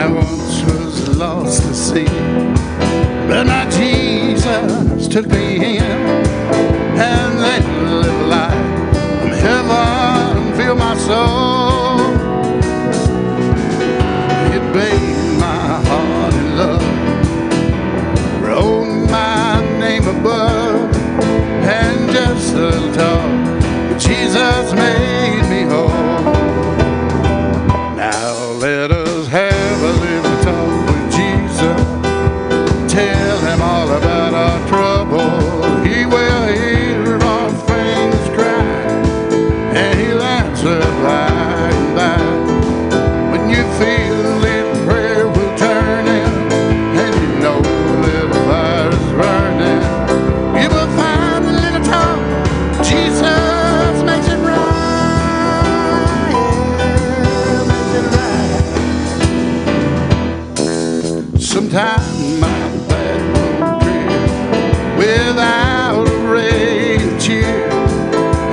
I once was lost to sea, but now Jesus took me in, and let me live a life from heaven, fill my soul. It bathed my heart in love, wrote my name above, and just a little talk, Jesus made me whole. Now let us have a little talk with Jesus. Tell him all about our trouble. He will hear our faintest cry, and he'll answer by and by. When you feel a little prayer will turn in, and you know a little fire is burning, you will find a little talk. Jesus makes it right, yeah, makes it right. Sometimes my back will drift without a ray of cheer,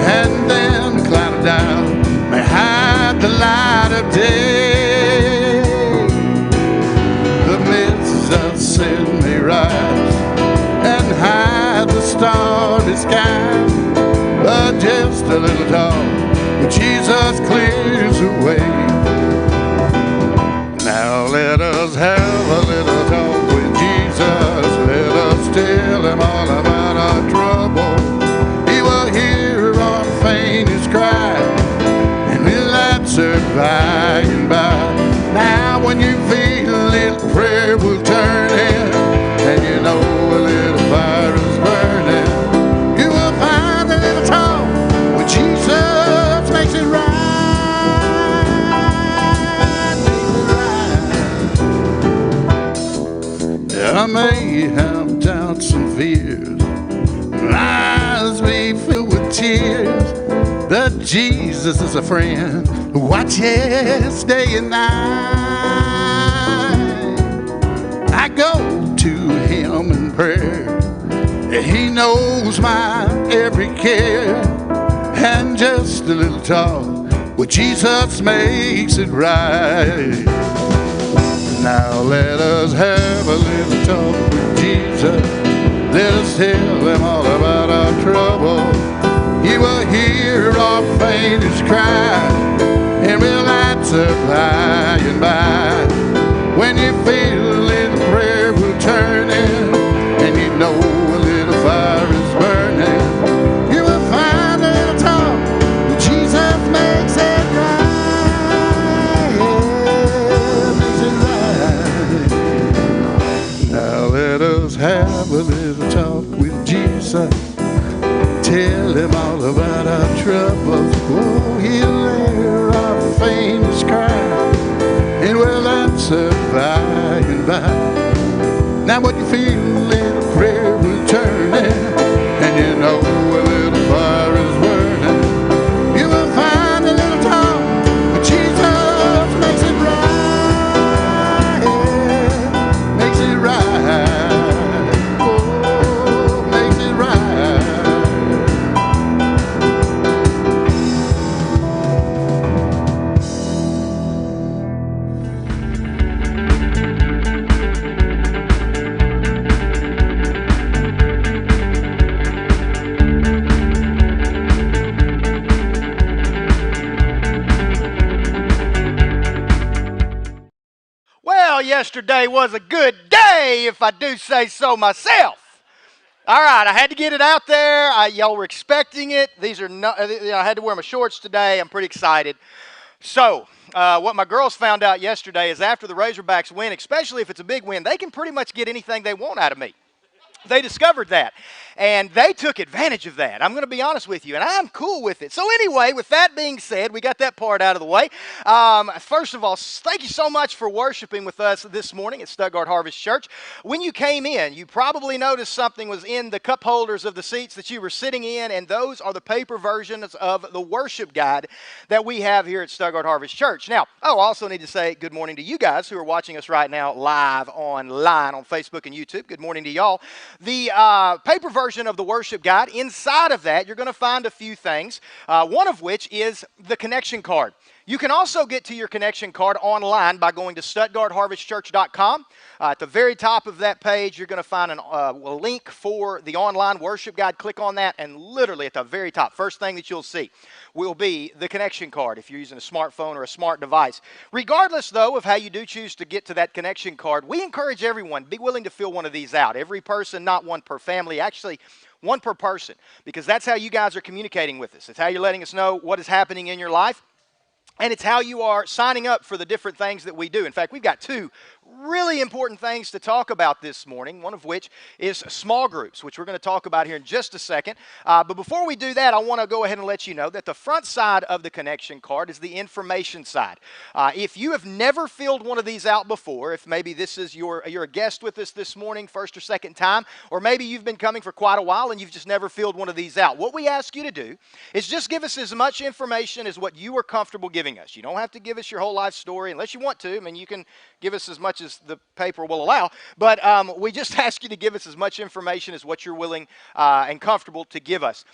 and then a cloud of doubt may hide the light of day. The mists of sin may rise and hide the starry sky, but just a little talk with Jesus clears the way. Now let us have a little talk with Jesus. Let us tell him all about our trouble. He will hear our faintest cry, and he'll answer by and by. Now when you feel a little prayer will turn in, and you know a little fire is burning, you will find a little talk when Jesus makes it right. I may have doubts and fears, eyes may fill with tears, but Jesus is a friend who watches day and night. I go to him in prayer, he knows my every care, and just a little talk with Jesus makes it right. Now let us have a little talk with Jesus. Let us tell him all about our trouble. He will hear our faintest cry, and will answer by and by. When you feel a little prayer will turn in, and you know a little fire is burning, you will find a little talk when Jesus makes it right. Let us have a little talk with Jesus. Tell him all about our troubles. Oh, he'll hear our faintest cry, and will answer by and by. Now when you feel a little prayer will turn in, and you know a little fire is burning, you will find a little talk with Jesus makes it right, makes it right. Yesterday was a good day, if I do say so myself. All right, I had to get it out there. Y'all were expecting it. These are not. I had to wear my shorts today. I'm pretty excited. So, what my girls found out yesterday is after the Razorbacks win, especially if it's a big win, they can pretty much get anything they want out of me. They discovered that, and they took advantage of that. I'm going to be honest with you, and I'm cool with it. So anyway, with that being said, we got that part out of the way. First of all, thank you so much for worshiping with us this morning at Stuttgart Harvest Church. When you came in, you probably noticed something was in the cup holders of the seats that you were sitting in, and those are the paper versions of the worship guide that we have here at Stuttgart Harvest Church. Now, I also need to say good morning to you guys who are watching us right now live online on Facebook and YouTube. Good morning to y'all. The paper version of the worship guide, inside of that, you're going to find a few things, one of which is the connection card. You can also get to your connection card online by going to stuttgartharvestchurch.com. At the very top of that page, you're going to find a link for the online worship guide. Click on that, and literally at the very top, first thing that you'll see will be the connection card if you're using a smartphone or a smart device. Regardless, though, of how you do choose to get to that connection card, we encourage everyone, be willing to fill one of these out. Every person, not one per family, actually one per person, because that's how you guys are communicating with us. It's how you're letting us know what is happening in your life. And it's how you are signing up for the different things that we do. In fact, we've got two really important things to talk about this morning, one of which is small groups, which we're going to talk about here in just a second. But before we do that, I want to go ahead and let you know that the front side of the connection card is the information side. If you have never filled one of these out before, if maybe this is you're a guest with us this morning, first or second time, or maybe you've been coming for quite a while and you've just never filled one of these out, what we ask you to do is just give us as much information as what you are comfortable giving us. You don't have to give us your whole life story unless you want to. I mean, you can give us as much as the paper will allow, but we just ask you to give us as much information as what you're willing and comfortable to give us.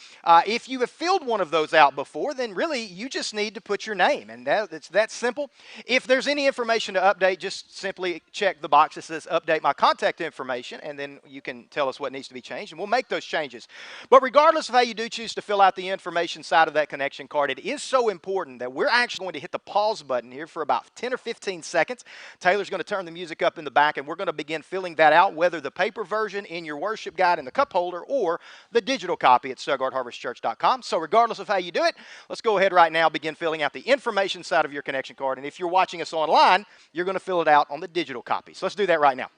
If you have filled one of those out before, then really you just need to put your name, and it's that simple. If there's any information to update, just simply check the box that says update my contact information, and then you can tell us what needs to be changed, and we'll make those changes. But regardless of how you do choose to fill out the information side of that connection card, it is so important that we're actually going to hit the pause button here for about 10 or 15 seconds. Taylor's going to turn the music up in the back, and we're going to begin filling that out, whether the paper version in your worship guide in the cup holder or the digital copy at stuttgartharvestchurch.com. So regardless of how you do it, let's go ahead right now, begin filling out the information side of your connection card. And if you're watching us online, you're going to fill it out on the digital copy. So let's do that right now.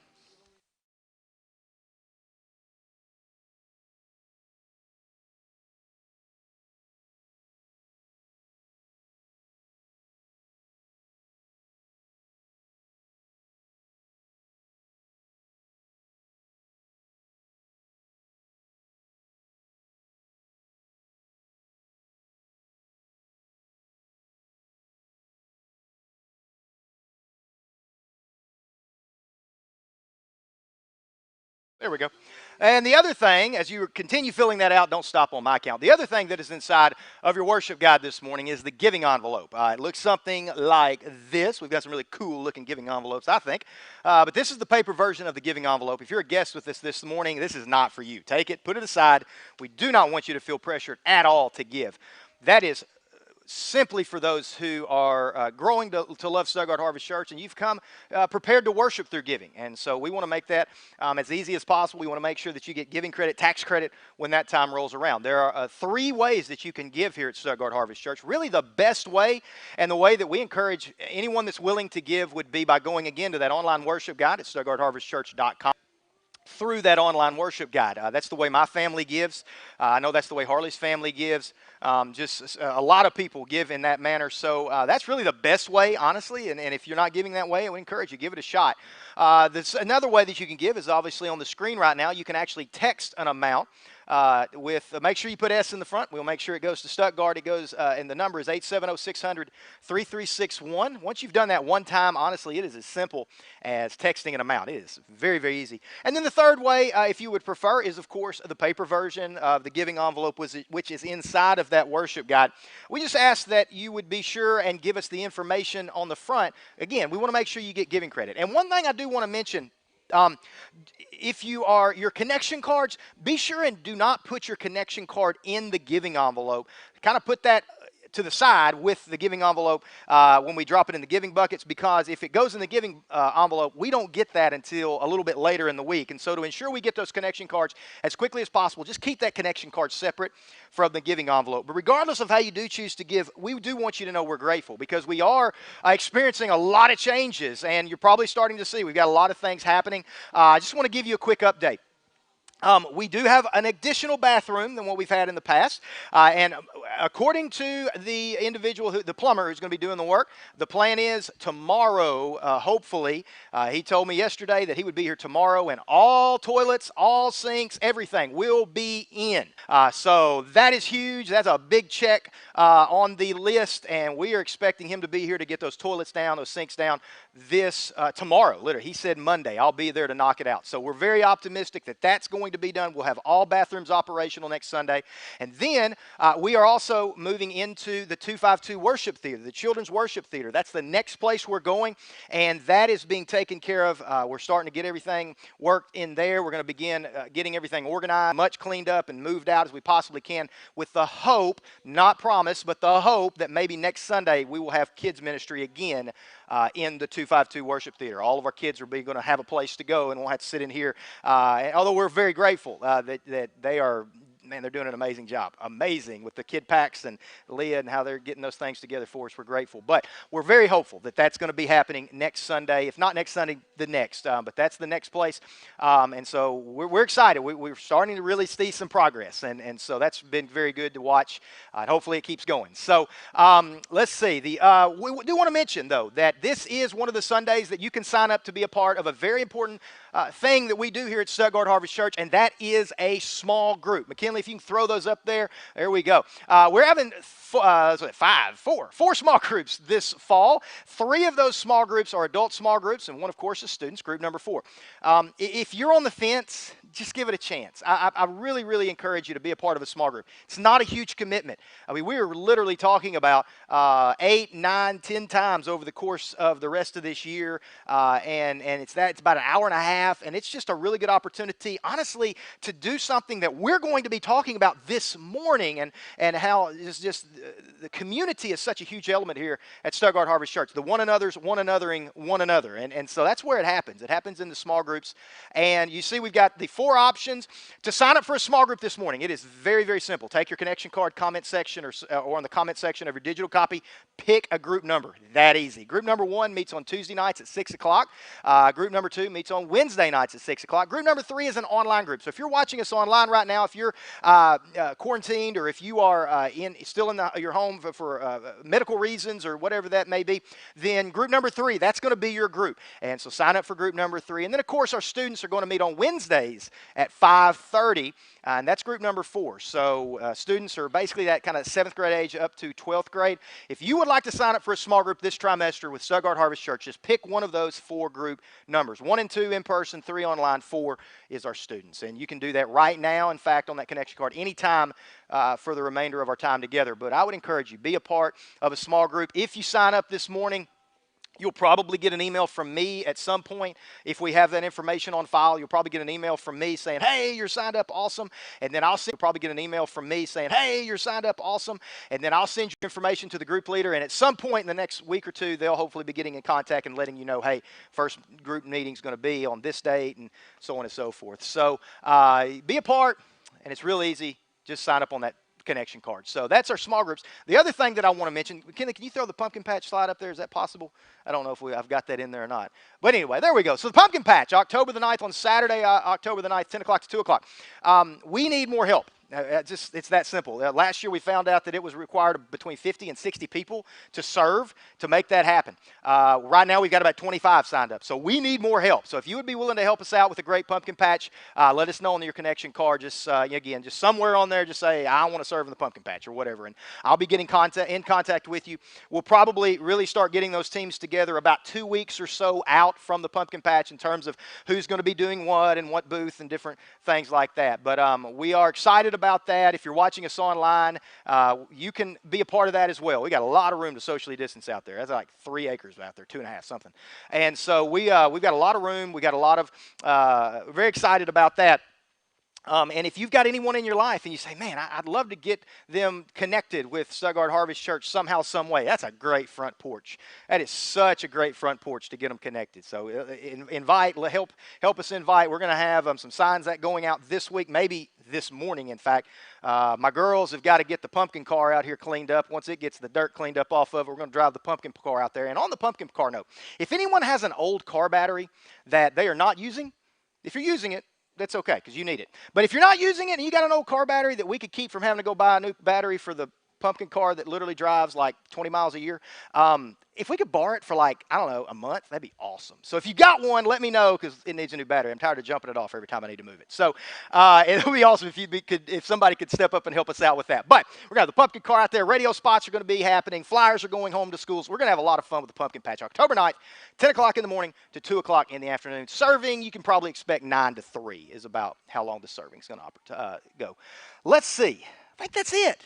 There we go. And the other thing, as you continue filling that out, don't stop on my count. The other thing that is inside of your worship guide this morning is the giving envelope. It looks something like this. We've got some really cool looking giving envelopes, I think. But this is the paper version of the giving envelope. If you're a guest with us this morning, this is not for you. Take it, put it aside. We do not want you to feel pressured at all to give. That is simply for those who are growing to love Stuttgart Harvest Church, and you've come prepared to worship through giving. And so we want to make that as easy as possible. We want to make sure that you get giving credit, tax credit when that time rolls around. There are three ways that you can give here at Stuttgart Harvest Church. Really the best way, and the way that we encourage anyone that's willing to give, would be by going again to that online worship guide at stuttgartharvestchurch.com. Through that online worship guide. That's the way my family gives. I know that's the way Harley's family gives. Just a lot of people give in that manner. So that's really the best way, honestly. And if you're not giving that way, I would encourage you, give it a shot. Another way that you can give is obviously on the screen right now. You can actually text an amount. Make sure you put S in the front. We'll make sure it goes to Stuttgart. It goes, and the number is 870-600-3361. Once you've done that one time, honestly, it is as simple as texting an amount. It is very, very easy. And then the third way, if you would prefer, is, of course, the paper version of the giving envelope, which is inside of that worship guide. We just ask that you would be sure and give us the information on the front. Again, we want to make sure you get giving credit. And one thing I do want to mention, if you are your connection cards, be sure and do not put your connection card in the giving envelope. Kind of put that to the side with the giving envelope when we drop it in the giving buckets, because if it goes in the giving envelope, we don't get that until a little bit later in the week. And so to ensure we get those connection cards as quickly as possible, just keep that connection card separate from the giving envelope. But regardless of how you do choose to give, we do want you to know we're grateful, because we are experiencing a lot of changes, and you're probably starting to see we've got a lot of things happening. I just want to give you a quick update. We do have an additional bathroom than what we've had in the past, and according to the individual, the plumber who's going to be doing the work, the plan is tomorrow, hopefully, he told me yesterday that he would be here tomorrow, and all toilets, all sinks, everything will be in. So that is huge. That's a big check on the list, and we are expecting him to be here to get those toilets down, those sinks down tomorrow. Literally, he said Monday. I'll be there to knock it out. So we're very optimistic that that's going going to be done. We'll have all bathrooms operational next Sunday. And then we are also moving into the 252 Worship Theater, the Children's Worship Theater. That's the next place we're going, and that is being taken care of. We're starting to get everything worked in there. We're going to begin getting everything organized, much cleaned up and moved out as we possibly can, with the hope, not promise, but the hope that maybe next Sunday we will have kids ministry again in the 252 Worship Theater. All of our kids are going to have a place to go and won't have to sit in here. Although we're very grateful that they are, man, they're doing an amazing job. Amazing with the kid packs and Leah and how they're getting those things together for us. We're grateful. But we're very hopeful that that's going to be happening next Sunday. If not next Sunday, the next. But that's the next place. And so we're excited. We're starting to really see some progress. And so that's been very good to watch. Hopefully it keeps going. So let's see. We do want to mention, though, that this is one of the Sundays that you can sign up to be a part of a very important thing that we do here at Stuttgart Harvest Church, and that is a small group. McKinley, if you can throw those up there. There we go. We're having four small groups this fall. 3 of those small groups are adult small groups, and one, of course, is students, group number 4. If you're on the fence, just give it a chance. I really, really encourage you to be a part of a small group. It's not a huge commitment. I mean, we are literally talking about 8, 9, 10 times over the course of the rest of this year, and it's about an hour and a half, and it's just a really good opportunity, honestly, to do something that we're going to be talking about this morning, and how it's just the community is such a huge element here at Stuttgart Harvest Church. The one anothering one another, and so that's where it happens. It happens in the small groups, and you see we've got the 4 options to sign up for a small group this morning. It is very, very simple. Take your connection card, comment section, or on the comment section of your digital copy, pick a group number. That easy. Group number 1 meets on Tuesday nights at 6 o'clock. Group number 2 meets on Wednesday nights at 6 o'clock. Group number 3 is an online group. So if you're watching us online right now, if you're quarantined, or if you are still in your home for medical reasons or whatever that may be, then group number 3, that's going to be your group. And so sign up for group number 3. And then, of course, our students are going to meet on Wednesdays at 5:30, and that's group number 4. So students are basically that kind of 7th grade age up to 12th grade. If you would like to sign up for a small group this trimester with Stuttgart Harvest Church, just pick one of those 4 group numbers. 1 and 2 in person, 3 online, 4 is our students. And you can do that right now, in fact, on that connection card, anytime for the remainder of our time together. But I would encourage you, be a part of a small group. If you sign up this morning, you'll probably get an email from me at some point. If we have that information on file, you'll probably get an email from me saying, hey, you're signed up, awesome. And then you'll probably get an email from me saying, hey, you're signed up, awesome. And then I'll send you information to the group leader. And at some point in the next week or 2, they'll hopefully be getting in contact and letting you know, hey, first group meeting is going to be on this date, and so on and so forth. So be a part, and it's real easy. Just sign up on that connection card. So that's our small groups. The other thing that I want to mention, Kenny, can you throw the pumpkin patch slide up there? Is that possible? I don't know if I've got that in there or not. But anyway, there we go. So the pumpkin patch, October the 9th on Saturday, October the 9th, 10 o'clock to 2 o'clock. We need more help. It's that simple. Last year we found out that it was required between 50 and 60 people to serve to make that happen. Right now we've got about 25 signed up. So we need more help. So if you would be willing to help us out with a great pumpkin patch, let us know on your connection card. Just again, just somewhere on there, just say, I want to serve in the pumpkin patch or whatever. And I'll be getting in contact with you. We'll probably really start getting those teams together about 2 weeks or so out from the pumpkin patch in terms of who's going to be doing what and what booth and different things like that. But we are excited about that. If you're watching us online, you can be a part of that as well. We got a lot of room to socially distance out there. That's like 3 acres out there, 2.5 something. And so we've got a lot of room. We got a lot of very excited about that. And if you've got anyone in your life and you say, man, I'd love to get them connected with Stuttgart Harvest Church somehow, some way, that's a great front porch. That is such a great front porch to get them connected. So help us invite. We're going to have some signs that going out this week, maybe this morning, in fact. My girls have got to get the pumpkin car out here cleaned up. Once it gets the dirt cleaned up off of it, we're going to drive the pumpkin car out there. And on the pumpkin car note, if anyone has an old car battery that they are not using, if you're using it, that's okay, because you need it. But if you're not using it and you got an old car battery that we could keep from having to go buy a new battery for the pumpkin car that literally drives like 20 miles a year. If we could borrow it for like, I don't know, a month, that'd be awesome. So if you got one, let me know because it needs a new battery. I'm tired of jumping it off every time I need to move it. So it would be awesome if somebody could step up and help us out with that. But we're going to have the pumpkin car out there. Radio spots are going to be happening. Flyers are going home to schools. We're going to have a lot of fun with the pumpkin patch. October 9th, 10 o'clock in the morning to 2 o'clock in the afternoon. Serving, you can probably expect 9 to 3 is about how long the serving is going to go. Let's see. I think that's it.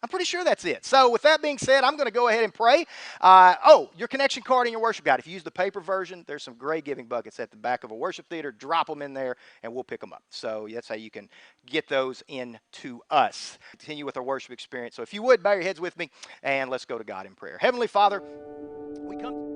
I'm pretty sure that's it. So with that being said, I'm going to go ahead and pray. Your connection card and your worship guide. If you use the paper version, there's some great giving buckets at the back of a worship theater. Drop them in there, and we'll pick them up. So that's how you can get those into us. Continue with our worship experience. So if you would, bow your heads with me, and let's go to God in prayer. Heavenly Father, we come.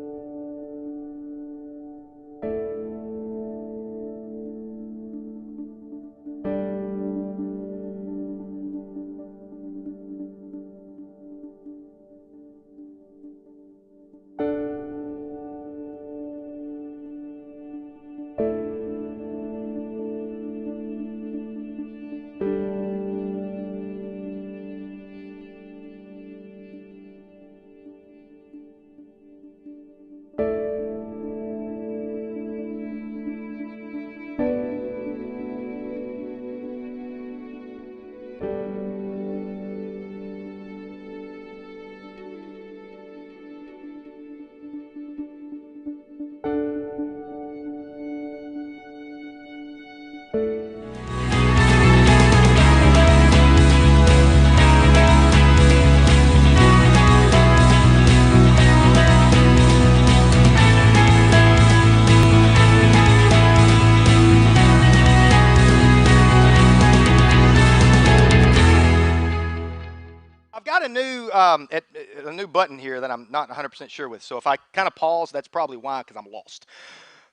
A new button here that I'm not 100% sure with. So if I kind of pause, that's probably why, because I'm lost.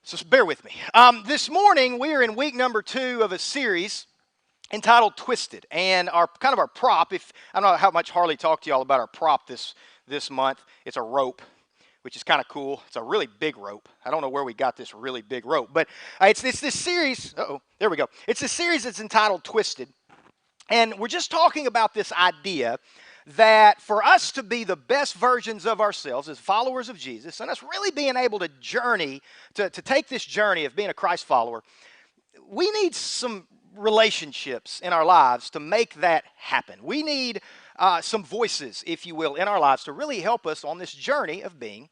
So bear with me. This morning, we are in week number 2 of a series entitled Twisted. And our prop, I don't know how much Harley talked to y'all about our prop this month. It's a rope, which is kind of cool. It's a really big rope. I don't know where we got this really big rope. But it's this series. There we go. It's a series that's entitled Twisted. And we're just talking about this idea that for us to be the best versions of ourselves as followers of Jesus, and us really being able to journey, to take this journey of being a Christ follower, we need some relationships in our lives to make that happen. We need some voices, if you will, in our lives to really help us on this journey of being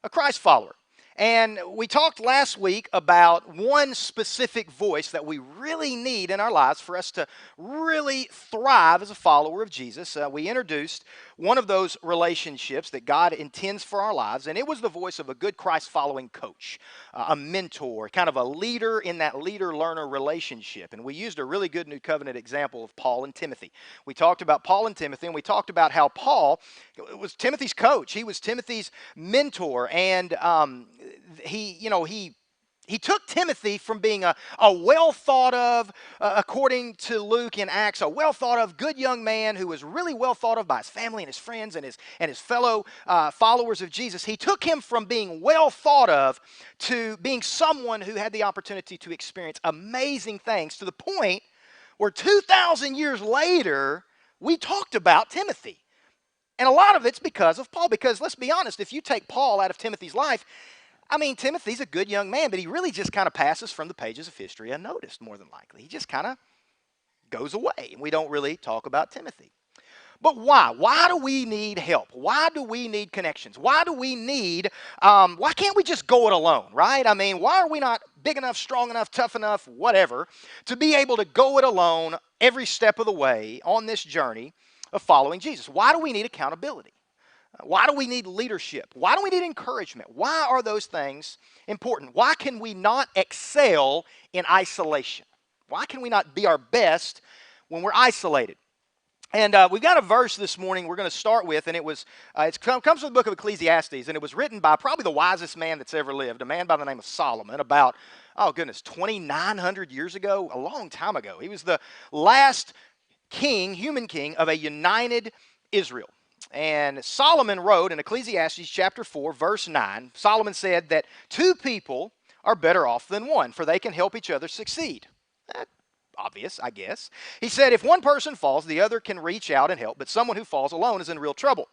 a Christ follower. And we talked last week about one specific voice that we really need in our lives for us to really thrive as a follower of Jesus. We introduced one of those relationships that God intends for our lives, and it was the voice of a good Christ-following coach, a mentor, kind of a leader in that leader-learner relationship. And we used a really good New Covenant example of Paul and Timothy. We talked about Paul and Timothy, and we talked about how Paul was Timothy's coach. He was Timothy's mentor, and he took Timothy from being a well thought of, according to Luke in Acts, a well thought of good young man who was really well thought of by his family and his friends and his fellow followers of Jesus. He took him from being well thought of to being someone who had the opportunity to experience amazing things, to the point where 2,000 years later, we talked about Timothy. And a lot of it's because of Paul, because let's be honest, if you take Paul out of Timothy's life, Timothy's a good young man, but he really just kind of passes from the pages of history unnoticed, more than likely. He just kind of goes away, and we don't really talk about Timothy. But why? Why do we need help? Why do we need connections? Why do we need, why can't we just go it alone, right? Why are we not big enough, strong enough, tough enough, whatever, to be able to go it alone every step of the way on this journey of following Jesus? Why do we need accountability? Why do we need leadership? Why do we need encouragement? Why are those things important? Why can we not excel in isolation? Why can we not be our best when we're isolated? And we've got a verse this morning we're going to start with, and it comes from the book of Ecclesiastes, and it was written by probably the wisest man that's ever lived, a man by the name of Solomon, about, 2,900 years ago, a long time ago. He was the last human king of a united Israel. And Solomon wrote in Ecclesiastes chapter 4, verse 9, Solomon said that 2 people are better off than 1, for they can help each other succeed. Obvious, I guess. He said, if one person falls, the other can reach out and help, but someone who falls alone is in real trouble.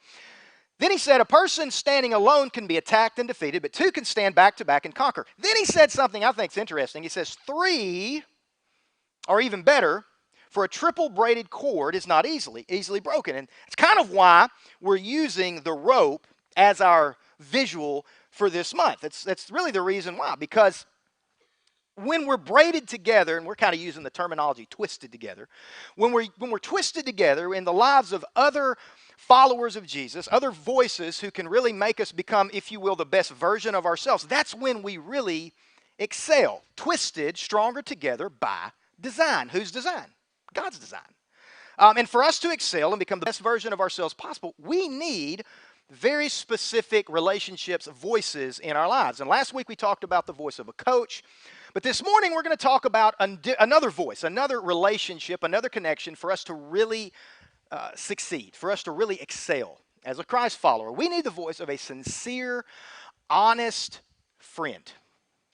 Then he said, a person standing alone can be attacked and defeated, but two can stand back to back and conquer. Then he said something I think is interesting. He says, three, or even better, for a triple braided cord is not easily broken. And it's kind of why we're using the rope as our visual for this month. That's really the reason why, because when we're braided together, and we're kind of using the terminology twisted together, when we're twisted together in the lives of other followers of Jesus, other voices who can really make us become, if you will, the best version of ourselves, that's when we really excel. Twisted, stronger together by design. Whose design? God's design. And for us to excel and become the best version of ourselves possible, we need very specific relationships, voices in our lives. And last week we talked about the voice of a coach. But this morning we're going to talk about another voice, another relationship, another connection for us to really succeed, for us to really excel as a Christ follower. We need the voice of a sincere, honest friend.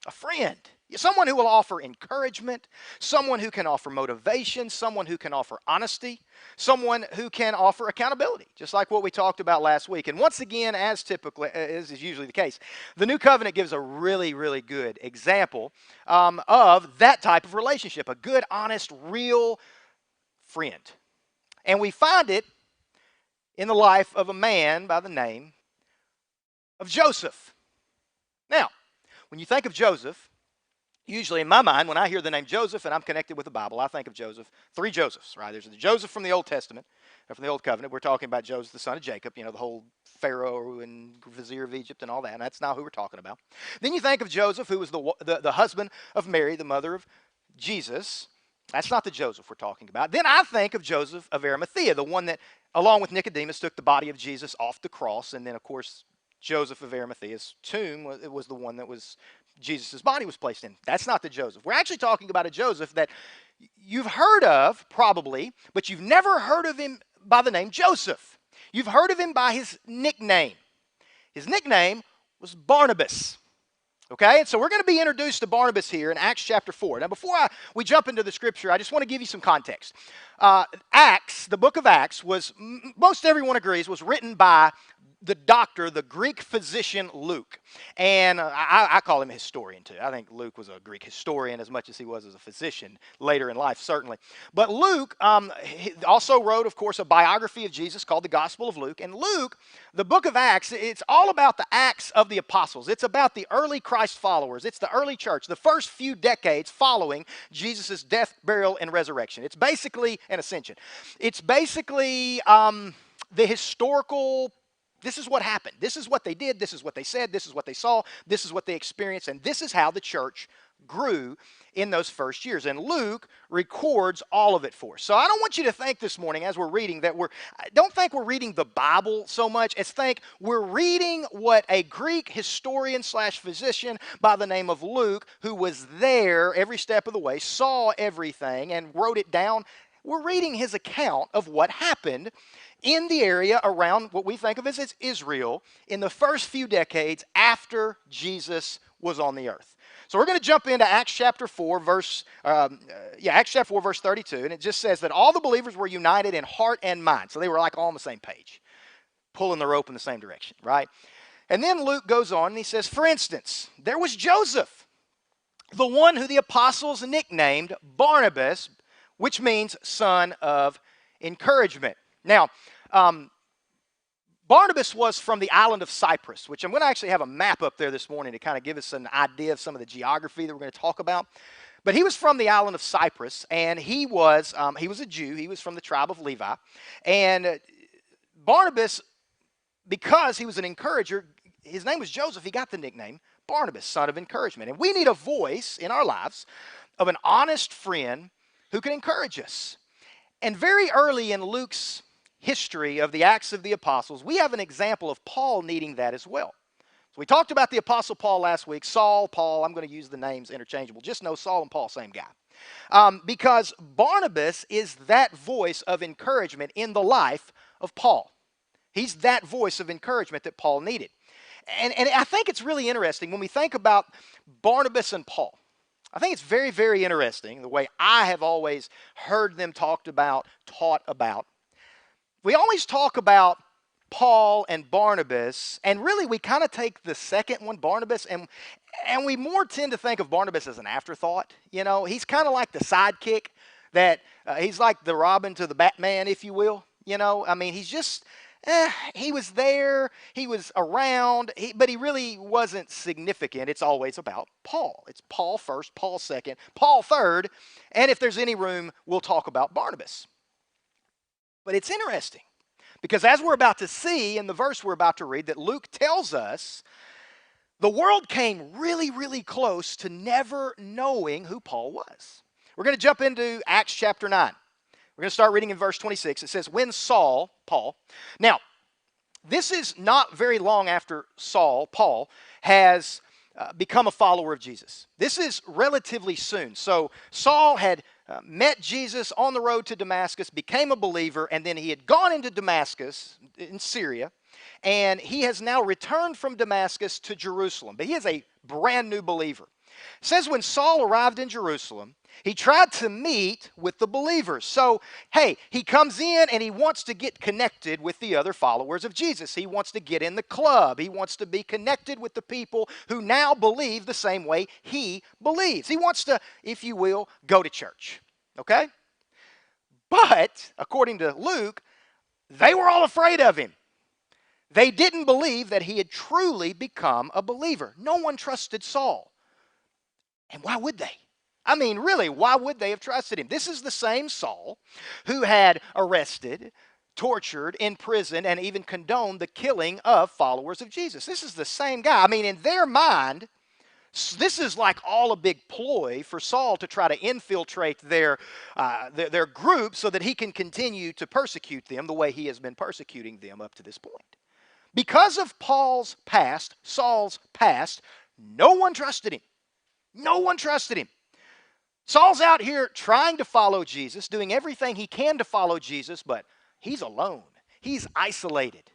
A friend. Someone who will offer encouragement, someone who can offer motivation, someone who can offer honesty, someone who can offer accountability, just like what we talked about last week. And once again, as typically, as is usually the case, the New Covenant gives a really, really good example of that type of relationship, a good, honest, real friend. And we find it in the life of a man by the name of Joseph. Now, when you think of Joseph, usually in my mind, when I hear the name Joseph and I'm connected with the Bible, I think of Joseph, three Josephs, right? There's the Joseph from the Old Testament, or from the Old Covenant. We're talking about Joseph, the son of Jacob, the whole Pharaoh and vizier of Egypt and all that, and that's not who we're talking about. Then you think of Joseph, who was the husband of Mary, the mother of Jesus. That's not the Joseph we're talking about. Then I think of Joseph of Arimathea, the one that, along with Nicodemus, took the body of Jesus off the cross, and then, of course, Joseph of Arimathea's tomb was the one that was Jesus' body was placed in. That's not the Joseph. We're actually talking about a Joseph that you've heard of, probably, but you've never heard of him by the name Joseph. You've heard of him by his nickname. His nickname was Barnabas. Okay, and so we're going to be introduced to Barnabas here in Acts chapter 4. Now, before we jump into the scripture, I just want to give you some context. Acts, the book of Acts, most everyone agrees, was written by the doctor, the Greek physician Luke. And I call him a historian too. I think Luke was a Greek historian as much as he was as a physician later in life, certainly. But Luke he also wrote, of course, a biography of Jesus called the Gospel of Luke. And Luke, the book of Acts, it's all about the Acts of the Apostles. It's about the early Christ followers. It's the early church, the first few decades following Jesus' death, burial, and resurrection. It's basically an ascension. It's basically the historical. This is what happened. This is what they did. This is what they said. This is what they saw. This is what they experienced. And this is how the church grew in those first years. And Luke records all of it for us. So I don't want you to think this morning as we're reading that don't think we're reading the Bible so much as think we're reading what a Greek historian / physician by the name of Luke, who was there every step of the way, saw everything and wrote it down. We're reading his account of what happened in the area around what we think of as Israel in the first few decades after Jesus was on the earth. So we're going to jump into Acts chapter 4, verse 32, and it just says that all the believers were united in heart and mind. So they were like all on the same page, pulling the rope in the same direction, right? And then Luke goes on and he says, for instance, there was Joseph, the one who the apostles nicknamed Barnabas, which means son of encouragement. Now, Barnabas was from the island of Cyprus, which I'm going to actually have a map up there this morning to kind of give us an idea of some of the geography that we're going to talk about. But he was from the island of Cyprus, and he was a Jew. He was from the tribe of Levi. And Barnabas, because he was an encourager, his name was Joseph, he got the nickname Barnabas, son of encouragement. And we need a voice in our lives of an honest friend who can encourage us. And very early in Luke's history of the Acts of the Apostles, we have an example of Paul needing that as well. So we talked about the Apostle Paul last week. Saul, Paul, I'm going to use the names interchangeable. Just know Saul and Paul, same guy. Because Barnabas is that voice of encouragement in the life of Paul. He's that voice of encouragement that Paul needed. And I think it's really interesting when we think about Barnabas and Paul. I think it's very, very interesting the way I have always heard them talked about, taught about. We always talk about Paul and Barnabas, and really we kind of take the second one, Barnabas, and we more tend to think of Barnabas as an afterthought. You know, he's kind of like the sidekick that he's like the Robin to the Batman, if you will. You know, I mean, he's just he was there, he was around, but he really wasn't significant. It's always about Paul. It's Paul first, Paul second, Paul third, and if there's any room, we'll talk about Barnabas. But it's interesting because as we're about to see in the verse we're about to read, that Luke tells us the world came really, really close to never knowing who Paul was. We're going to jump into Acts chapter 9. We're going to start reading in verse 26. It says, when Saul, Paul. Now, this is not very long after Saul, Paul, has become a follower of Jesus. This is relatively soon. So Saul had met Jesus on the road to Damascus, became a believer, and then he had gone into Damascus in Syria, and he has now returned from Damascus to Jerusalem. But he is a brand new believer. It says when Saul arrived in Jerusalem, he tried to meet with the believers. So, hey, he comes in and he wants to get connected with the other followers of Jesus. He wants to get in the club. He wants to be connected with the people who now believe the same way he believes. He wants to, if you will, go to church. Okay? But, according to Luke, they were all afraid of him. They didn't believe that he had truly become a believer. No one trusted Saul. And why would they? I mean, really, why would they have trusted him? This is the same Saul who had arrested, tortured, imprisoned, and even condoned the killing of followers of Jesus. This is the same guy. I mean, in their mind, this is like all a big ploy for Saul to try to infiltrate their group so that he can continue to persecute them the way he has been persecuting them up to this point. Because of Paul's past, Saul's past, no one trusted him. No one trusted him. Saul's out here trying to follow Jesus, doing everything he can to follow Jesus, but he's alone. He's isolated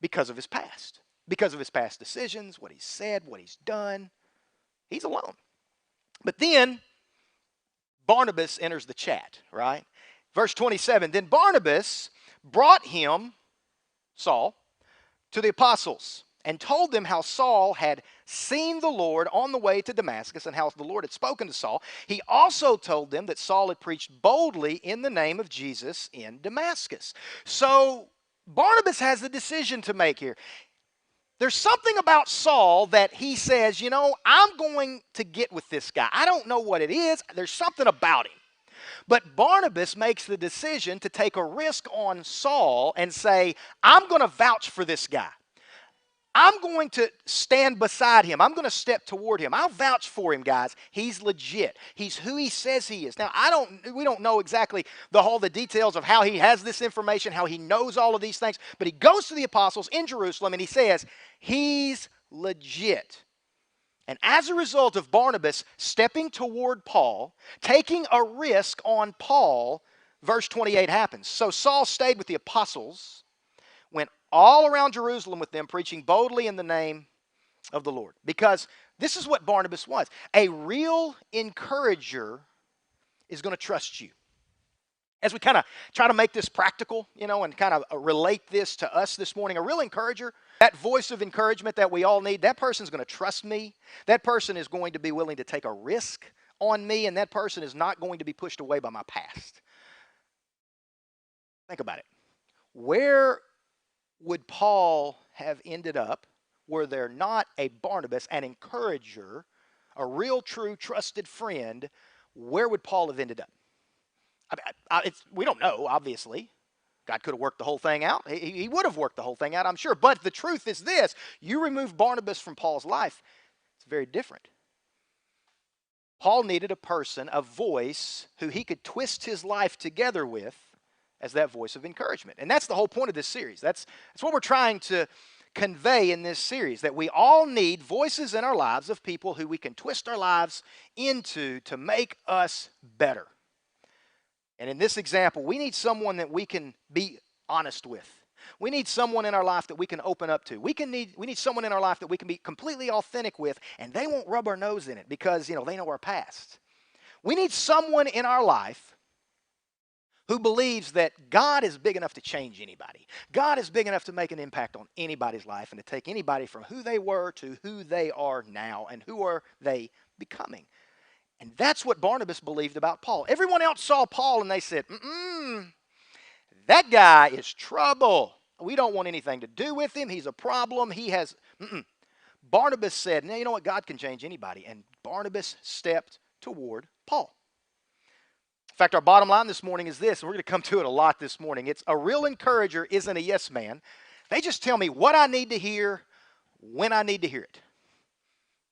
because of his past, because of his past decisions, what he's said, what he's done. He's alone. But then Barnabas enters the chat, right? Verse 27, then Barnabas brought him, Saul, to the apostles and told them how Saul had seen the Lord on the way to Damascus and how the Lord had spoken to Saul. He also told them that Saul had preached boldly in the name of Jesus in Damascus. So Barnabas has a decision to make here. There's something about Saul that he says, you know, I'm going to get with this guy. I don't know what it is. There's something about him. But Barnabas makes the decision to take a risk on Saul and say, I'm going to vouch for this guy. I'm going to stand beside him. I'm going to step toward him. I'll vouch for him, guys. He's legit. He's who he says he is. Now, we don't know exactly all the details of how he has this information, how he knows all of these things, but he goes to the apostles in Jerusalem and he says, he's legit. And as a result of Barnabas stepping toward Paul, taking a risk on Paul, verse 28 happens. So Saul stayed with the apostles, went all around Jerusalem with them, preaching boldly in the name of the Lord. Because this is what Barnabas was. A real encourager is going to trust you. As we kind of try to make this practical, you know, and kind of relate this to us this morning, a real encourager, that voice of encouragement that we all need, that person's going to trust me. That person is going to be willing to take a risk on me, and that person is not going to be pushed away by my past. Think about it. Where would Paul have ended up were there not a Barnabas, an encourager, a real, true, trusted friend? Where would Paul have ended up? We don't know, obviously. God could have worked the whole thing out. He would have worked the whole thing out, I'm sure. But the truth is this. You remove Barnabas from Paul's life, it's very different. Paul needed a person, a voice, who he could twist his life together with as that voice of encouragement. And that's the whole point of this series. That's what we're trying to convey in this series, that we all need voices in our lives of people who we can twist our lives into to make us better. And in this example, we need someone that we can be honest with. We need someone in our life that we can open up to. We need someone in our life that we can be completely authentic with, and they won't rub our nose in it because, they know our past. We need someone in our life who believes that God is big enough to change anybody. God is big enough to make an impact on anybody's life and to take anybody from who they were to who they are now and who are they becoming. And that's what Barnabas believed about Paul. Everyone else saw Paul and they said, that guy is trouble. We don't want anything to do with him. He's a problem. He has... Barnabas said, no, you know what? God can change anybody. And Barnabas stepped toward Paul. In fact, our bottom line this morning is this, and we're going to come to it a lot this morning. It's a real encourager isn't a yes man. They just tell me what I need to hear when I need to hear it.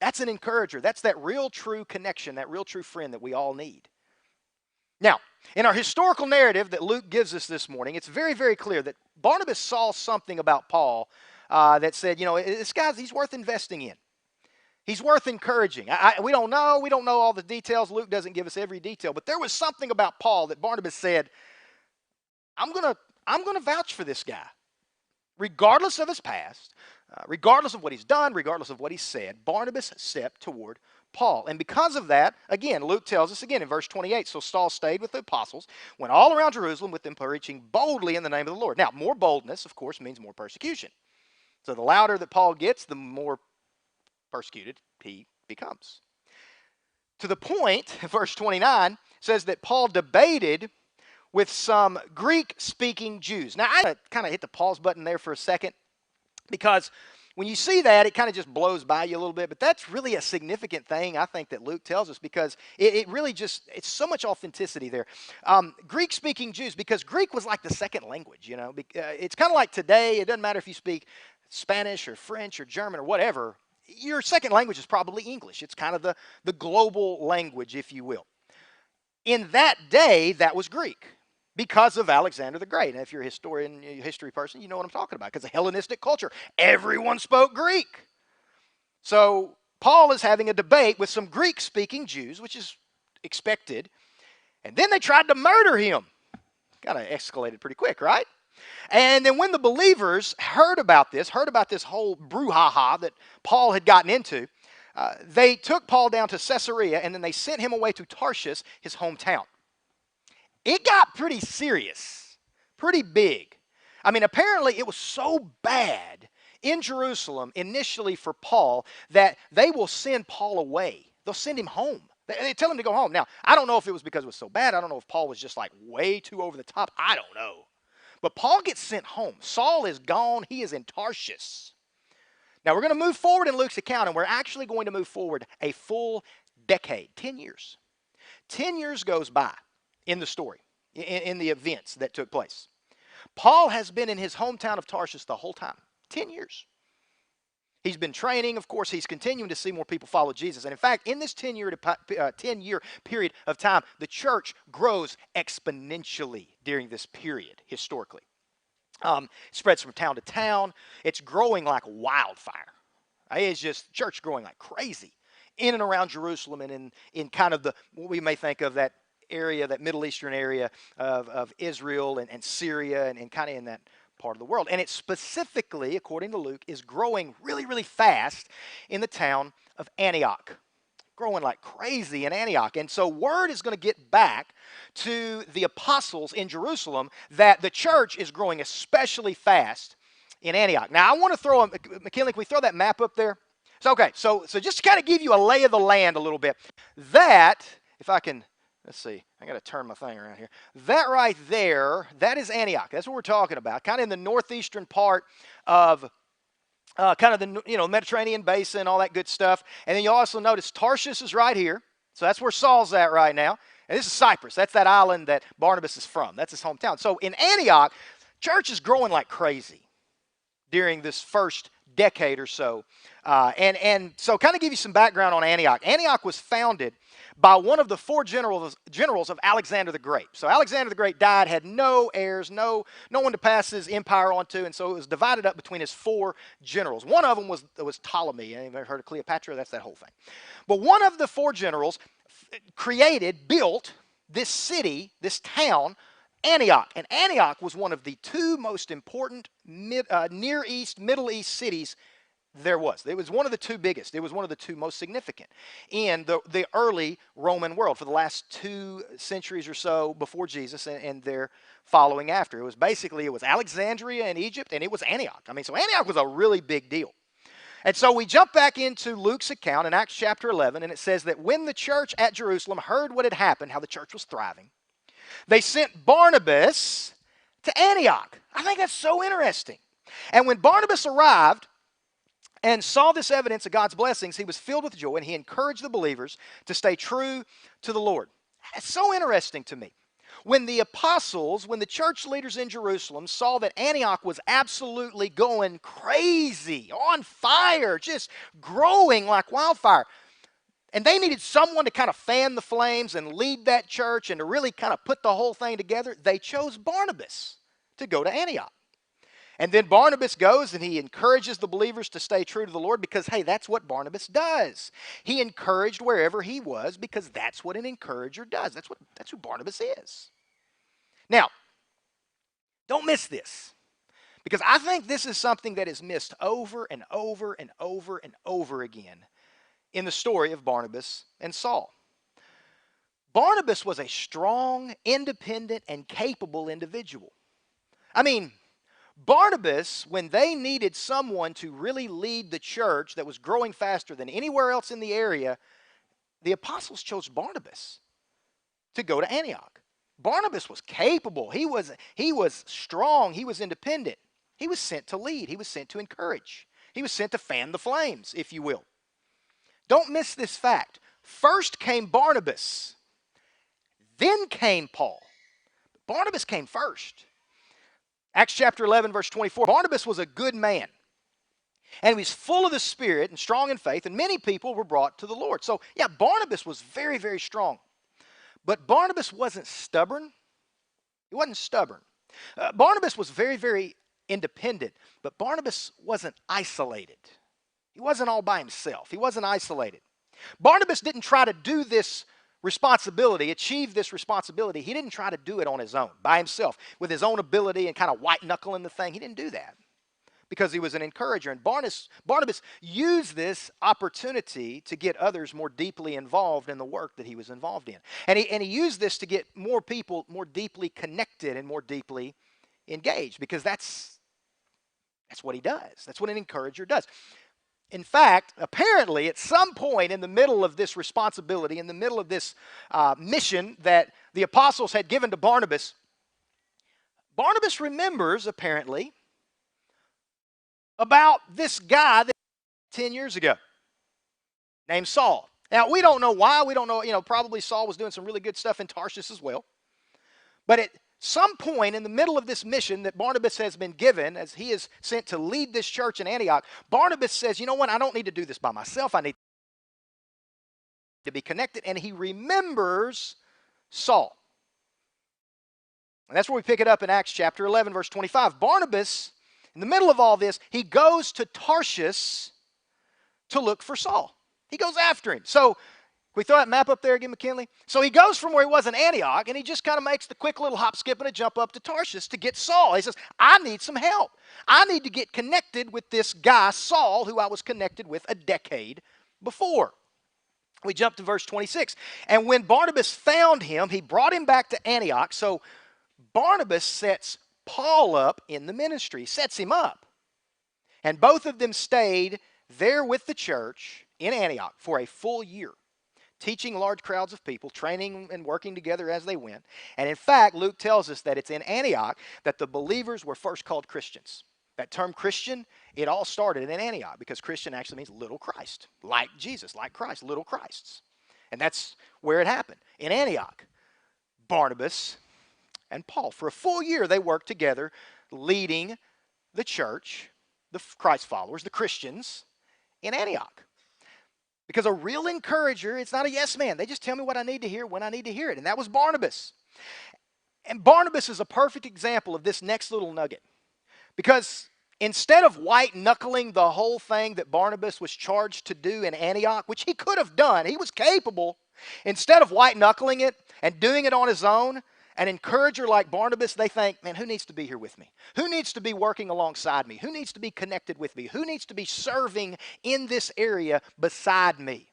That's an encourager. That's that real true connection, that real true friend that we all need. Now, in our historical narrative that Luke gives us this morning, it's very, very clear that Barnabas saw something about Paul that said, this guy's, he's worth investing in. He's worth encouraging. We don't know all the details. Luke doesn't give us every detail, but there was something about Paul that Barnabas said, I'm gonna vouch for this guy. Regardless of his past, regardless of what he's done, regardless of what he's said, Barnabas stepped toward Paul. And because of that, again, Luke tells us again in verse 28, so Saul stayed with the apostles, went all around Jerusalem with them, preaching boldly in the name of the Lord. Now, more boldness, of course, means more persecution. So the louder that Paul gets, the more persecuted he becomes. To the point, verse 29 says that Paul debated with some Greek-speaking Jews. Now, I kind of hit the pause button there for a second because when you see that, it kind of just blows by you a little bit, but that's really a significant thing, I think, that Luke tells us because it really just, it's so much authenticity there. Greek-speaking Jews, because Greek was like the second language, It's kind of like today, it doesn't matter if you speak Spanish or French or German or whatever, your second language is probably English. It's kind of the global language, if you will. In that day, that was Greek because of Alexander the Great. And if you're a historian, a history person, you know what I'm talking about because of Hellenistic culture. Everyone spoke Greek. So Paul is having a debate with some Greek-speaking Jews, which is expected. And then they tried to murder him. Kind of escalated pretty quick, right? And then when the believers heard about this whole brouhaha that Paul had gotten into, they took Paul down to Caesarea and then they sent him away to Tarshish, his hometown. It got pretty serious, pretty big. I mean, apparently it was so bad in Jerusalem initially for Paul that they will send Paul away. They'll send him home. They tell him to go home. Now, I don't know if it was because it was so bad. I don't know if Paul was just like way too over the top. I don't know. But Paul gets sent home. Saul is gone. He is in Tarshish. Now, we're going to move forward in Luke's account, and we're actually going to move forward a full decade, 10 years. 10 years goes by in the story, in the events that took place. Paul has been in his hometown of Tarshish the whole time, 10 years. He's been training. Of course, he's continuing to see more people follow Jesus. And in fact, in this 10-year period of time, the church grows exponentially during this period, historically. Spreads from town to town. It's growing like wildfire. It's just church growing like crazy in and around Jerusalem and in kind of what we may think of that area, that Middle Eastern area of Israel and Syria and kind of in that part of the world. And it specifically, according to Luke, is growing really, really fast in the town of Antioch. Growing like crazy in Antioch. And so word is going to get back to the apostles in Jerusalem that the church is growing especially fast in Antioch. Now, I want to throw, McKinley, can we throw that map up there? So just to kind of give you a lay of the land a little bit. That, if I can, let's see, I got to turn my thing around here. That right there, that is Antioch. That's what we're talking about. Kind of in the northeastern part of kind of the Mediterranean basin, all that good stuff. And then you also notice Tarshish is right here. So that's where Saul's at right now. And this is Cyprus. That's that island that Barnabas is from. That's his hometown. So in Antioch, church is growing like crazy during this first decade or so. And so kind of give you some background on Antioch. Antioch was founded by one of the four generals of Alexander the Great. So Alexander the Great died, had no heirs, no one to pass his empire on to, and so it was divided up between his four generals. One of them was Ptolemy. Anybody heard of Cleopatra? That's that whole thing. But one of the four generals built this city, this town, Antioch. And Antioch was one of the two most important Near East, Middle East cities there was. It was one of the two biggest. It was one of the two most significant in the early Roman world for the last 2 centuries or so before Jesus and their following after. It was Alexandria in Egypt, and it was Antioch. I mean, so Antioch was a really big deal. And so we jump back into Luke's account in Acts chapter 11, and it says that when the church at Jerusalem heard what had happened, how the church was thriving, they sent Barnabas to Antioch. I think that's so interesting. And when Barnabas arrived and saw this evidence of God's blessings, he was filled with joy, and he encouraged the believers to stay true to the Lord. It's so interesting to me. When the apostles, when the church leaders in Jerusalem saw that Antioch was absolutely going crazy, on fire, just growing like wildfire, and they needed someone to kind of fan the flames and lead that church and to really kind of put the whole thing together, they chose Barnabas to go to Antioch. And then Barnabas goes and he encourages the believers to stay true to the Lord because, hey, that's what Barnabas does. He encouraged wherever he was because that's what an encourager does. That's who Barnabas is. Now, don't miss this, because I think this is something that is missed over and over and over and over again in the story of Barnabas and Saul. Barnabas was a strong, independent, and capable individual. I mean, Barnabas, when they needed someone to really lead the church that was growing faster than anywhere else in the area, the apostles chose Barnabas to go to Antioch. Barnabas was capable. He was strong. He was independent. He was sent to lead. He was sent to encourage. He was sent to fan the flames, if you will. Don't miss this fact. First came Barnabas. Then came Paul. Barnabas came first. Acts chapter 11, verse 24. Barnabas was a good man, and he was full of the Spirit and strong in faith, and many people were brought to the Lord. So, yeah, Barnabas was very, very strong. But Barnabas wasn't stubborn. He wasn't stubborn. Barnabas was very, very independent, but Barnabas wasn't isolated. He wasn't all by himself. He wasn't isolated. Barnabas didn't try to do this responsibility, achieve this responsibility. He didn't try to do it on his own, by himself, with his own ability and kind of white-knuckling the thing. He didn't do that because he was an encourager. And Barnabas used this opportunity to get others more deeply involved in the work that he was involved in. And he used this to get more people more deeply connected and more deeply engaged, because that's what he does. That's what an encourager does. In fact, apparently, at some point in the middle of this responsibility, in the middle of this mission that the apostles had given to Barnabas, Barnabas remembers, apparently, about this guy that 10 years ago named Saul. Now, we don't know why. We don't know, probably Saul was doing some really good stuff in Tarshish as well. But at some point in the middle of this mission that Barnabas has been given, as he is sent to lead this church in Antioch, Barnabas says, you know what, I don't need to do this by myself. I need to be connected. And he remembers Saul. And that's where we pick it up in Acts chapter 11, verse 25. Barnabas, in the middle of all this, he goes to Tarshish to look for Saul. He goes after him. So, can we throw that map up there again, McKinley? So he goes from where he was in Antioch, and he just kind of makes the quick little hop, skip, and a jump up to Tarshish to get Saul. He says, I need some help. I need to get connected with this guy, Saul, who I was connected with a decade before. We jump to verse 26. And when Barnabas found him, he brought him back to Antioch. So Barnabas sets Paul up in the ministry, sets him up. And both of them stayed there with the church in Antioch for a full year, teaching large crowds of people, training and working together as they went. And in fact, Luke tells us that it's in Antioch that the believers were first called Christians. That term Christian, it all started in Antioch, because Christian actually means little Christ, like Jesus, like Christ, little Christs. And that's where it happened, in Antioch. Barnabas and Paul, for a full year, they worked together, leading the church, the Christ followers, the Christians, in Antioch. Because a real encourager, it's not a yes man. They just tell me what I need to hear when I need to hear it. And that was Barnabas. And Barnabas is a perfect example of this next little nugget. Because instead of white-knuckling the whole thing that Barnabas was charged to do in Antioch, which he could have done, he was capable, instead of white-knuckling it and doing it on his own An encourager like Barnabas, they think, man, who needs to be here with me? Who needs to be working alongside me? Who needs to be connected with me? Who needs to be serving in this area beside me?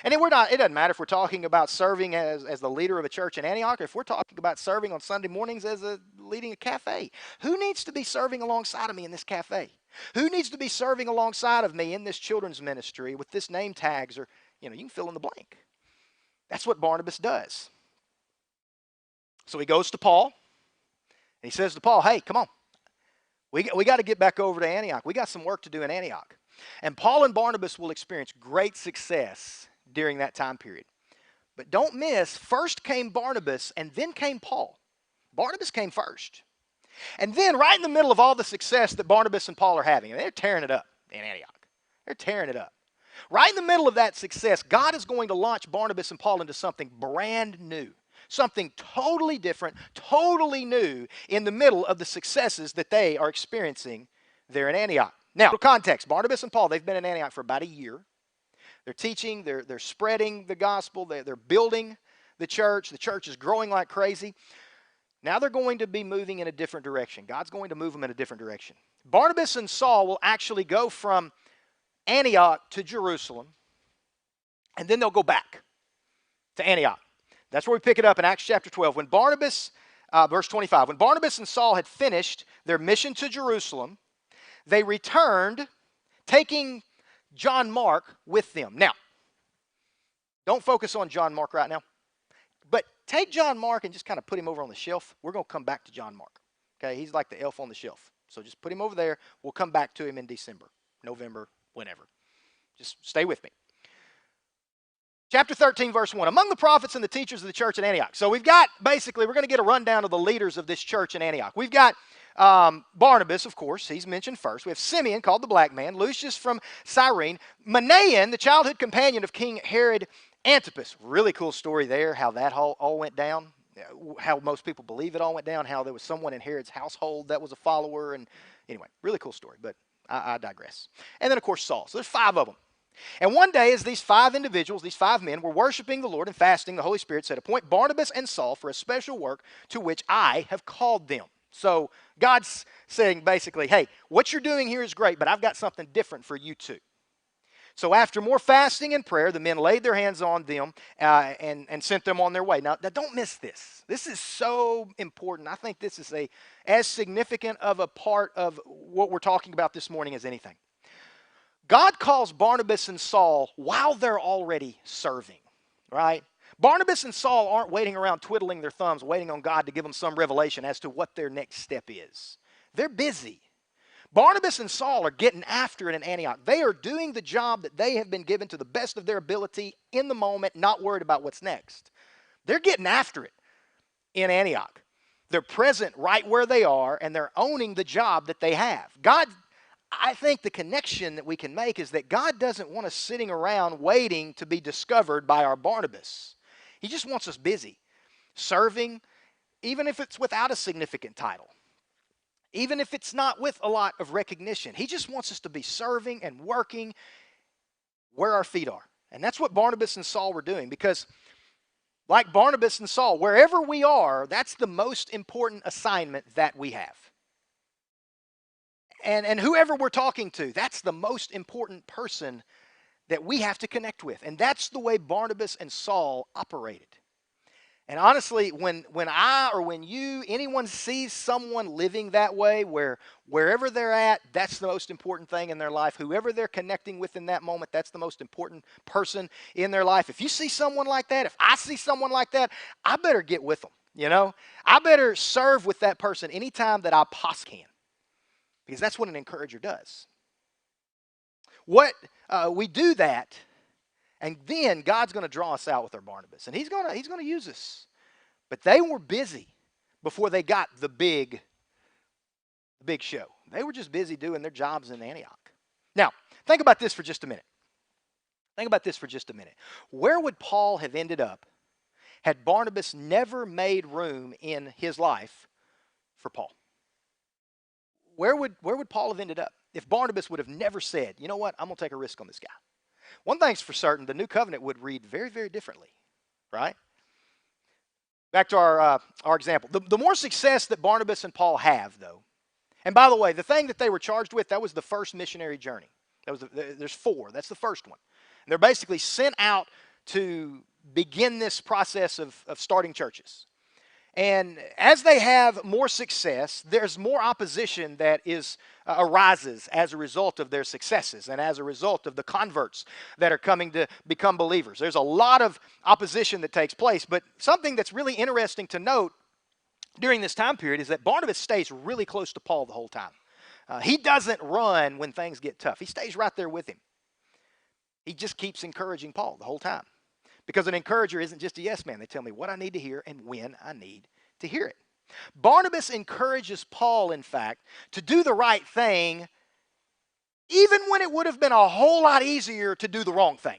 And then it doesn't matter if we're talking about serving as the leader of a church in Antioch, or if we're talking about serving on Sunday mornings as leading a cafe. Who needs to be serving alongside of me in this cafe? Who needs to be serving alongside of me in this children's ministry with this name tags, or, you can fill in the blank. That's what Barnabas does. So he goes to Paul, and he says to Paul, hey, come on. We got to get back over to Antioch. We got some work to do in Antioch. And Paul and Barnabas will experience great success during that time period. But don't miss, first came Barnabas, and then came Paul. Barnabas came first. And then right in the middle of all the success that Barnabas and Paul are having, and they're tearing it up in Antioch. They're tearing it up. Right in the middle of that success, God is going to launch Barnabas and Paul into something brand new. Something totally different, totally new in the middle of the successes that they are experiencing there in Antioch. Now, for context, Barnabas and Paul, they've been in Antioch for about a year. They're teaching, they're spreading the gospel, they're building the church. The church is growing like crazy. Now they're going to be moving in a different direction. God's going to move them in a different direction. Barnabas and Saul will actually go from Antioch to Jerusalem, and then they'll go back to Antioch. That's where we pick it up in Acts chapter 12. When Barnabas, verse 25, when Barnabas and Saul had finished their mission to Jerusalem, they returned, taking John Mark with them. Now, don't focus on John Mark right now, but take John Mark and just kind of put him over on the shelf. We're going to come back to John Mark. Okay, he's like the elf on the shelf. So just put him over there. We'll come back to him in December, November, whenever. Just stay with me. Chapter 13, verse 1. Among the prophets and the teachers of the church in Antioch. So we're going to get a rundown of the leaders of this church in Antioch. We've got Barnabas, of course. He's mentioned first. We have Simeon, called the black man. Lucius from Cyrene. Manaen, the childhood companion of King Herod Antipas. Really cool story there, how that all went down. How most people believe it all went down. How there was someone in Herod's household that was a follower. And anyway, really cool story, but I digress. And then, of course, Saul. So there's 5 of them. And one day, as these 5 individuals, these 5 men, were worshiping the Lord and fasting, the Holy Spirit said, appoint Barnabas and Saul for a special work to which I have called them. So God's saying basically, hey, what you're doing here is great, but I've got something different for you too. So after more fasting and prayer, the men laid their hands on them and sent them on their way. Now, don't miss this. This is so important. I think this is as significant of a part of what we're talking about this morning as anything. God calls Barnabas and Saul while they're already serving, right? Barnabas and Saul aren't waiting around twiddling their thumbs, waiting on God to give them some revelation as to what their next step is. They're busy. Barnabas and Saul are getting after it in Antioch. They are doing the job that they have been given to the best of their ability in the moment, not worried about what's next. They're getting after it in Antioch. They're present right where they are, and they're owning the job that they have. I think the connection that we can make is that God doesn't want us sitting around waiting to be discovered by our Barnabas. He just wants us busy, serving, even if it's without a significant title, even if it's not with a lot of recognition. He just wants us to be serving and working where our feet are. And that's what Barnabas and Saul were doing, because like Barnabas and Saul, wherever we are, that's the most important assignment that we have. And whoever we're talking to, that's the most important person that we have to connect with. And that's the way Barnabas and Saul operated. And honestly, when anyone sees someone living that way, wherever they're at, that's the most important thing in their life. Whoever they're connecting with in that moment, that's the most important person in their life. If you see someone like that, if I see someone like that, I better get with them, I better serve with that person anytime that I possibly can. Because that's what an encourager does. We do that, and then God's going to draw us out with our Barnabas, and He's going to use us. But they were busy before they got the big show. They were just busy doing their jobs in Antioch. Now, think about this for just a minute. Where would Paul have ended up had Barnabas never made room in his life for Paul? Where would Paul have ended up if Barnabas would have never said, you know what, I'm going to take a risk on this guy? One thing's for certain, the new covenant would read very, very differently, right? Back to our example. The more success that Barnabas and Paul have, though, and by the way, the thing that they were charged with, that was the first missionary journey. There's 4. That's the first one. And they're basically sent out to begin this process of starting churches. And as they have more success, there's more opposition that arises as a result of their successes and as a result of the converts that are coming to become believers. There's a lot of opposition that takes place, but something that's really interesting to note during this time period is that Barnabas stays really close to Paul the whole time. He doesn't run when things get tough. He stays right there with him. He just keeps encouraging Paul the whole time. Because an encourager isn't just a yes man. They tell me what I need to hear and when I need to hear it. Barnabas encourages Paul, in fact, to do the right thing even when it would have been a whole lot easier to do the wrong thing.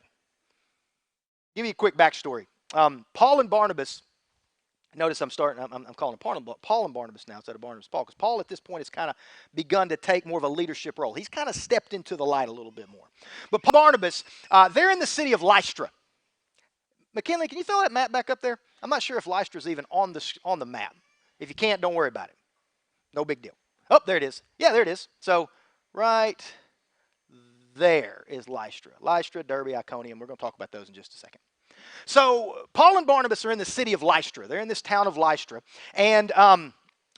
Give you a quick backstory. Paul and Barnabas, notice I'm calling Paul and Barnabas now instead of Barnabas Paul, because Paul at this point has kind of begun to take more of a leadership role. He's kind of stepped into the light a little bit more. But Barnabas, they're in the city of Lystra. McKinley, can you throw that map back up there? I'm not sure if Lystra is even on the map. If you can't, don't worry about it. No big deal. Oh, there it is. Yeah, there it is. So right there is Lystra. Lystra, Derbe, Iconium. We're going to talk about those in just a second. So Paul and Barnabas are in the city of Lystra. They're in this town of Lystra. And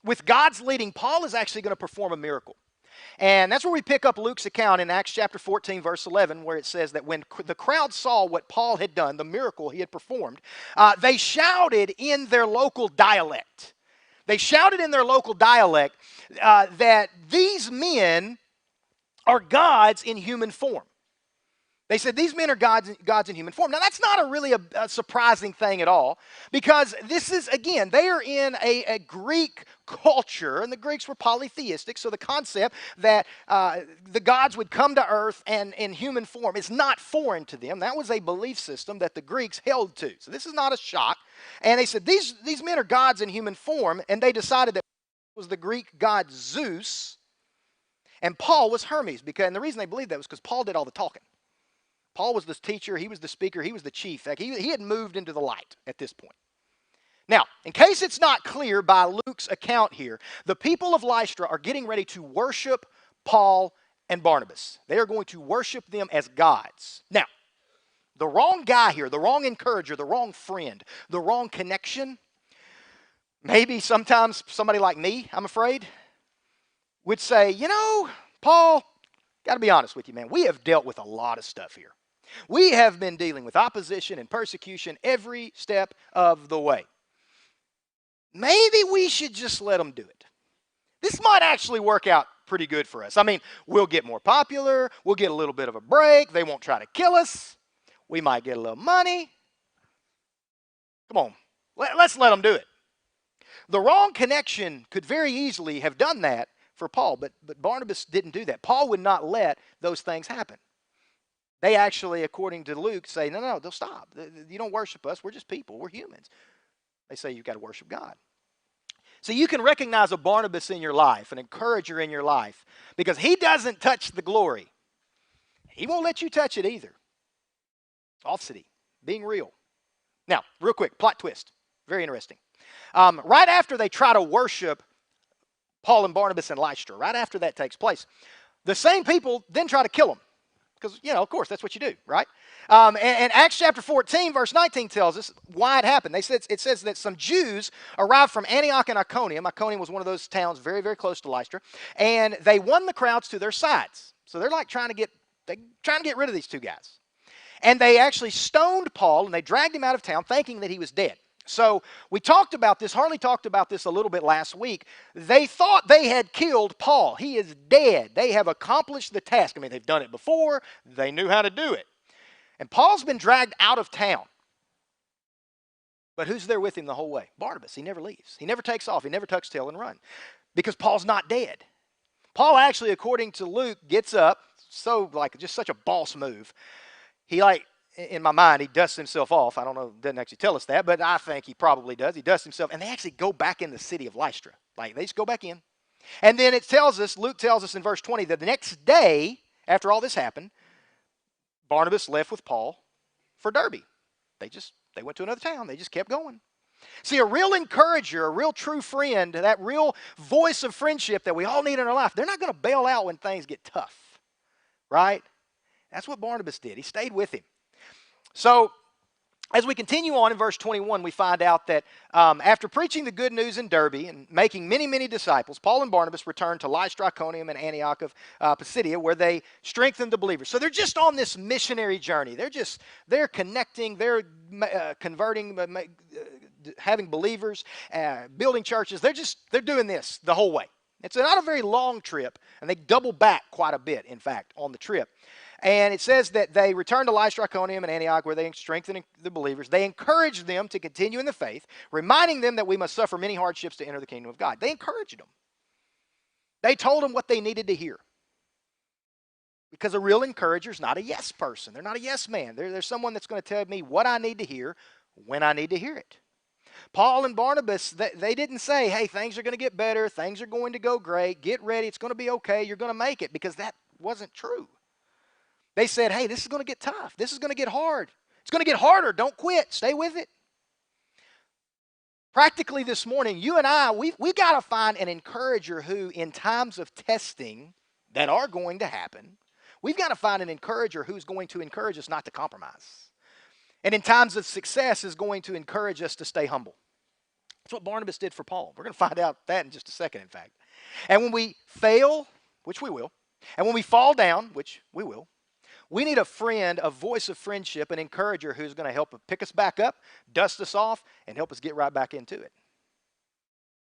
with God's leading, Paul is actually going to perform a miracle. And that's where we pick up Luke's account in Acts chapter 14, verse 11, where it says that when the crowd saw what Paul had done, the miracle he had performed, they shouted in their local dialect. They shouted in their local dialect that these men are gods in human form. They said these men are gods in human form. Now, that's not really a surprising thing at all, because this is, again, they are in a Greek culture, and the Greeks were polytheistic, so the concept that the gods would come to earth and in human form is not foreign to them. That was a belief system that the Greeks held to. So this is not a shock. And they said these men are gods in human form, and they decided that it was the Greek god Zeus, and Paul was Hermes. And the reason they believed that was because Paul did all the talking. Paul was the teacher, he was the speaker, he was the chief. He had moved into the light at this point. Now, in case it's not clear by Luke's account here, the people of Lystra are getting ready to worship Paul and Barnabas. They are going to worship them as gods. Now, the wrong guy here, the wrong encourager, the wrong friend, the wrong connection, maybe sometimes somebody like me, I'm afraid, would say, Paul, got to be honest with you, man, we have dealt with a lot of stuff here. We have been dealing with opposition and persecution every step of the way. Maybe we should just let them do it. This might actually work out pretty good for us. I mean, we'll get more popular. We'll get a little bit of a break. They won't try to kill us. We might get a little money. Come on, let's let them do it. The wrong connection could very easily have done that for Paul, but Barnabas didn't do that. Paul would not let those things happen. They actually, according to Luke, say, no, they'll stop. You don't worship us. We're just people. We're humans. They say you've got to worship God. So you can recognize a Barnabas in your life, an encourager in your life, because he doesn't touch the glory. He won't let you touch it either. Authenticity, being real. Now, real quick, plot twist. Very interesting. Right after they try to worship Paul and Barnabas in Lystra, right after that takes place, the same people then try to kill them. Because, of course, that's what you do, right? And Acts chapter 14, verse 19 tells us why it happened. It says that some Jews arrived from Antioch and Iconium. Iconium was one of those towns very, very close to Lystra. And they won the crowds to their sides. So they're like trying to get rid of these two guys. And they actually stoned Paul, and they dragged him out of town thinking that he was dead. So we Harley talked about this a little bit last week. They thought they had killed Paul. He is dead. They have accomplished the task. I mean, they've done it before. They knew how to do it. And Paul's been dragged out of town. But who's there with him the whole way? Barnabas. He never leaves. He never takes off. He never tucks tail and run. Because Paul's not dead. Paul actually, according to Luke, gets up. Just such a boss move. In my mind, he dusts himself off. I don't know, it doesn't actually tell us that, but I think he probably does. He dusts himself, and they actually go back in the city of Lystra. They just go back in. And then Luke tells us in verse 20, that the next day, after all this happened, Barnabas left with Paul for Derbe. They went to another town. They just kept going. See, a real encourager, a real true friend, that real voice of friendship that we all need in our life, they're not going to bail out when things get tough, right? That's what Barnabas did. He stayed with him. So, as we continue on in verse 21, we find out that after preaching the good news in Derbe and making many, many disciples, Paul and Barnabas returned to Lystra, Iconium, and Antioch of Pisidia, where they strengthened the believers. So they're just on this missionary journey. They're connecting, they're converting, having believers, building churches. They're doing this the whole way. It's not a very long trip, and they double back quite a bit, in fact, on the trip. And it says that they returned to Lystra, Iconium, and Antioch, where they strengthened the believers. They encouraged them to continue in the faith, reminding them that we must suffer many hardships to enter the kingdom of God. They encouraged them. They told them what they needed to hear. Because a real encourager is not a yes person. They're not a yes man. They're someone that's going to tell me what I need to hear when I need to hear it. Paul and Barnabas, they didn't say, hey, things are going to get better. Things are going to go great. Get ready. It's going to be okay. You're going to make it. Because that wasn't true. They said, hey, this is going to get tough. This is going to get hard. It's going to get harder. Don't quit. Stay with it. Practically this morning, you and I, we got to find an encourager who, in times of testing that are going to happen, we've got to find an encourager who's going to encourage us not to compromise. And in times of success is going to encourage us to stay humble. That's what Barnabas did for Paul. We're going to find out that in just a second, in fact. And when we fail, which we will, and when we fall down, which we will, we need a friend, a voice of friendship, an encourager who's going to help pick us back up, dust us off, and help us get right back into it.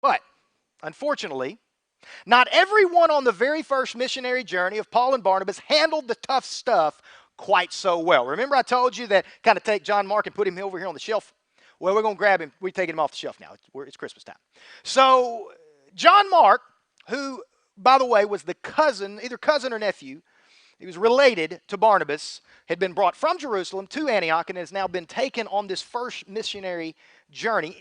But, unfortunately, not everyone on the very first missionary journey of Paul and Barnabas handled the tough stuff quite so well. Remember I told you that kind of take John Mark and put him over here on the shelf? Well, we're going to grab him. We're taking him off the shelf now. It's Christmas time. So, John Mark, who, by the way, was the cousin, either cousin or nephew, he was related to Barnabas, had been brought from Jerusalem to Antioch and has now been taken on this first missionary journey.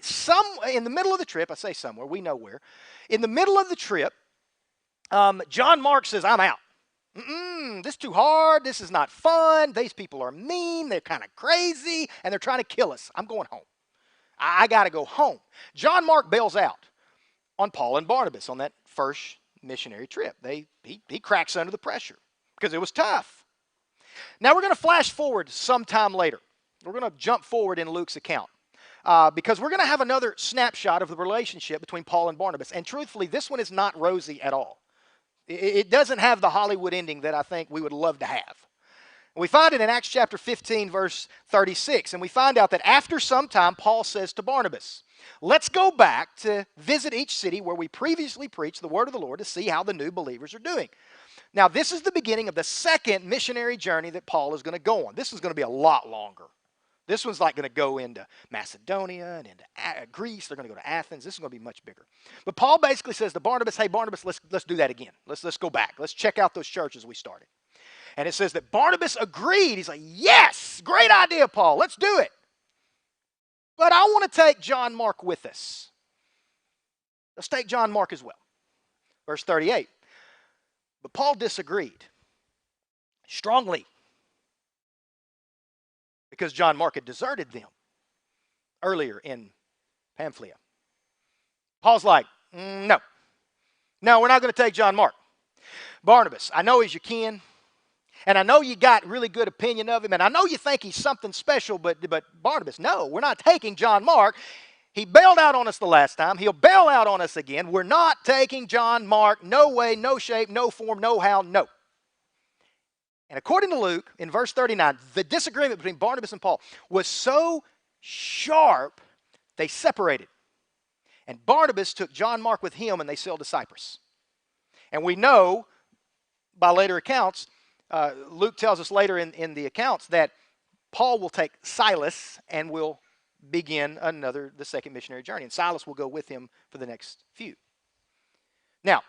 In the middle of the trip, I say somewhere, we know where. In the middle of the trip, John Mark says, I'm out. This is too hard. This is not fun. These people are mean. They're kind of crazy, and they're trying to kill us. I'm going home. I got to go home. John Mark bails out on Paul and Barnabas on that first missionary trip. He cracks under the pressure because it was tough. Now we're going to flash forward sometime later. We're going to jump forward in Luke's account because we're going to have another snapshot of the relationship between Paul and Barnabas. And truthfully, this one is not rosy at all. It doesn't have the Hollywood ending that I think we would love to have. We find it in Acts chapter 15, verse 36. And we find out that after some time, Paul says to Barnabas, let's go back to visit each city where we previously preached the word of the Lord to see how the new believers are doing. Now, this is the beginning of the second missionary journey that Paul is going to go on. This is going to be a lot longer. This one's like going to go into Macedonia and into Greece. They're going to go to Athens. This is going to be much bigger. But Paul basically says to Barnabas, hey, Barnabas, let's do that again. Let's go back. Let's check out those churches we started. And it says that Barnabas agreed. He's like, yes, great idea, Paul. Let's do it. But I want to take John Mark with us. Let's take John Mark as well. Verse 38. But Paul disagreed strongly because John Mark had deserted them earlier in Pamphylia. Paul's like, no, we're not going to take John Mark. Barnabas, I know he's your kin, and I know you got really good opinion of him, and I know you think he's something special, but Barnabas, no, we're not taking John Mark. He bailed out on us the last time. He'll bail out on us again. We're not taking John Mark. No way, no shape, no form, no how, no. And according to Luke, in verse 39, the disagreement between Barnabas and Paul was so sharp, they separated. And Barnabas took John Mark with him, and they sailed to Cyprus. And we know, by later accounts, Luke tells us later in the accounts that Paul will take Silas and will begin the second missionary journey. And Silas will go with him for the next few. Now,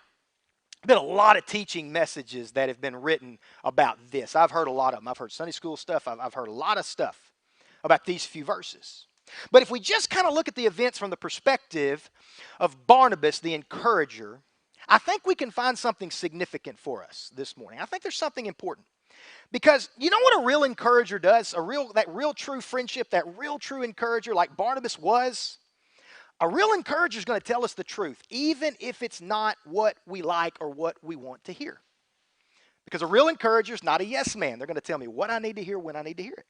there's been a lot of teaching messages that have been written about this. I've heard a lot of them. I've heard Sunday school stuff. I've heard a lot of stuff about these few verses. But if we just kind of look at the events from the perspective of Barnabas, the encourager, I think we can find something significant for us this morning. I think there's something important. Because you know what a real encourager does? That real true friendship, that real true encourager like Barnabas was? A real encourager is going to tell us the truth, even if it's not what we like or what we want to hear. Because a real encourager is not a yes man. They're going to tell me what I need to hear when I need to hear it.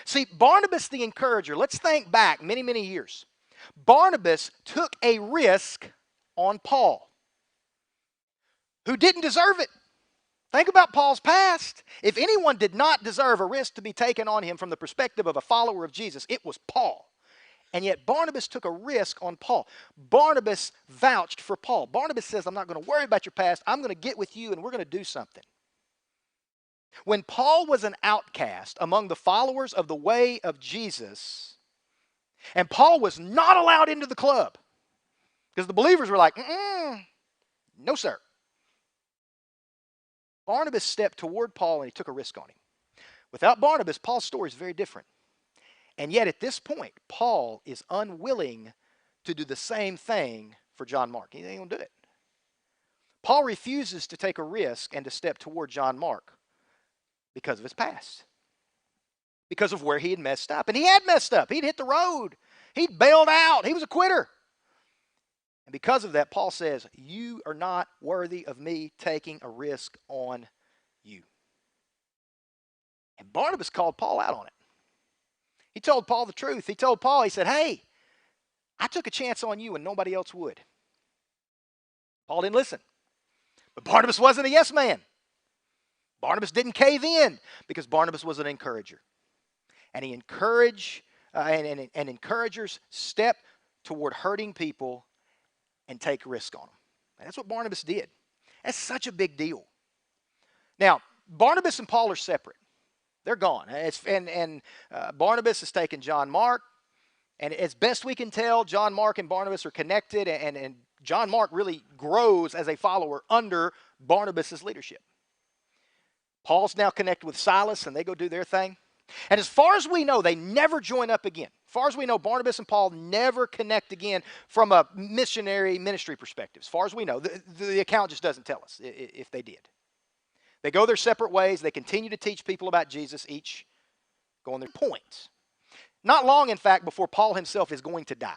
See, Barnabas the encourager, let's think back many, many years. Barnabas took a risk on Paul, who didn't deserve it. Think about Paul's past. If anyone did not deserve a risk to be taken on him from the perspective of a follower of Jesus, it was Paul. And yet Barnabas took a risk on Paul. Barnabas vouched for Paul. Barnabas says, I'm not going to worry about your past. I'm going to get with you and we're going to do something. When Paul was an outcast among the followers of the way of Jesus, and Paul was not allowed into the club, because the believers were like, no sir. Barnabas stepped toward Paul and he took a risk on him. Without Barnabas, Paul's story is very different. And yet at this point, Paul is unwilling to do the same thing for John Mark. He ain't going to do it. Paul refuses to take a risk and to step toward John Mark because of his past. Because of where he had messed up. And he had messed up. He'd hit the road. He'd bailed out. He was a quitter. And because of that, Paul says, you are not worthy of me taking a risk on you. And Barnabas called Paul out on it. He told Paul the truth. He told Paul, he said, hey, I took a chance on you and nobody else would. Paul didn't listen. But Barnabas wasn't a yes man. Barnabas didn't cave in because Barnabas was an encourager. And he encouraged, and encouragers step toward hurting people and take risk on them. And that's what Barnabas did. That's such a big deal. Now, Barnabas and Paul are separate. They're gone. Barnabas has taken John Mark. And as best we can tell, John Mark and Barnabas are connected. And John Mark really grows as a follower under Barnabas' leadership. Paul's now connected with Silas, and they go do their thing. And as far as we know, they never join up again. As far as we know, Barnabas and Paul never connect again from a missionary ministry perspective. As far as we know, the account just doesn't tell us if they did. They go their separate ways. They continue to teach people about Jesus, each going their points. Not long, in fact, before Paul himself is going to die.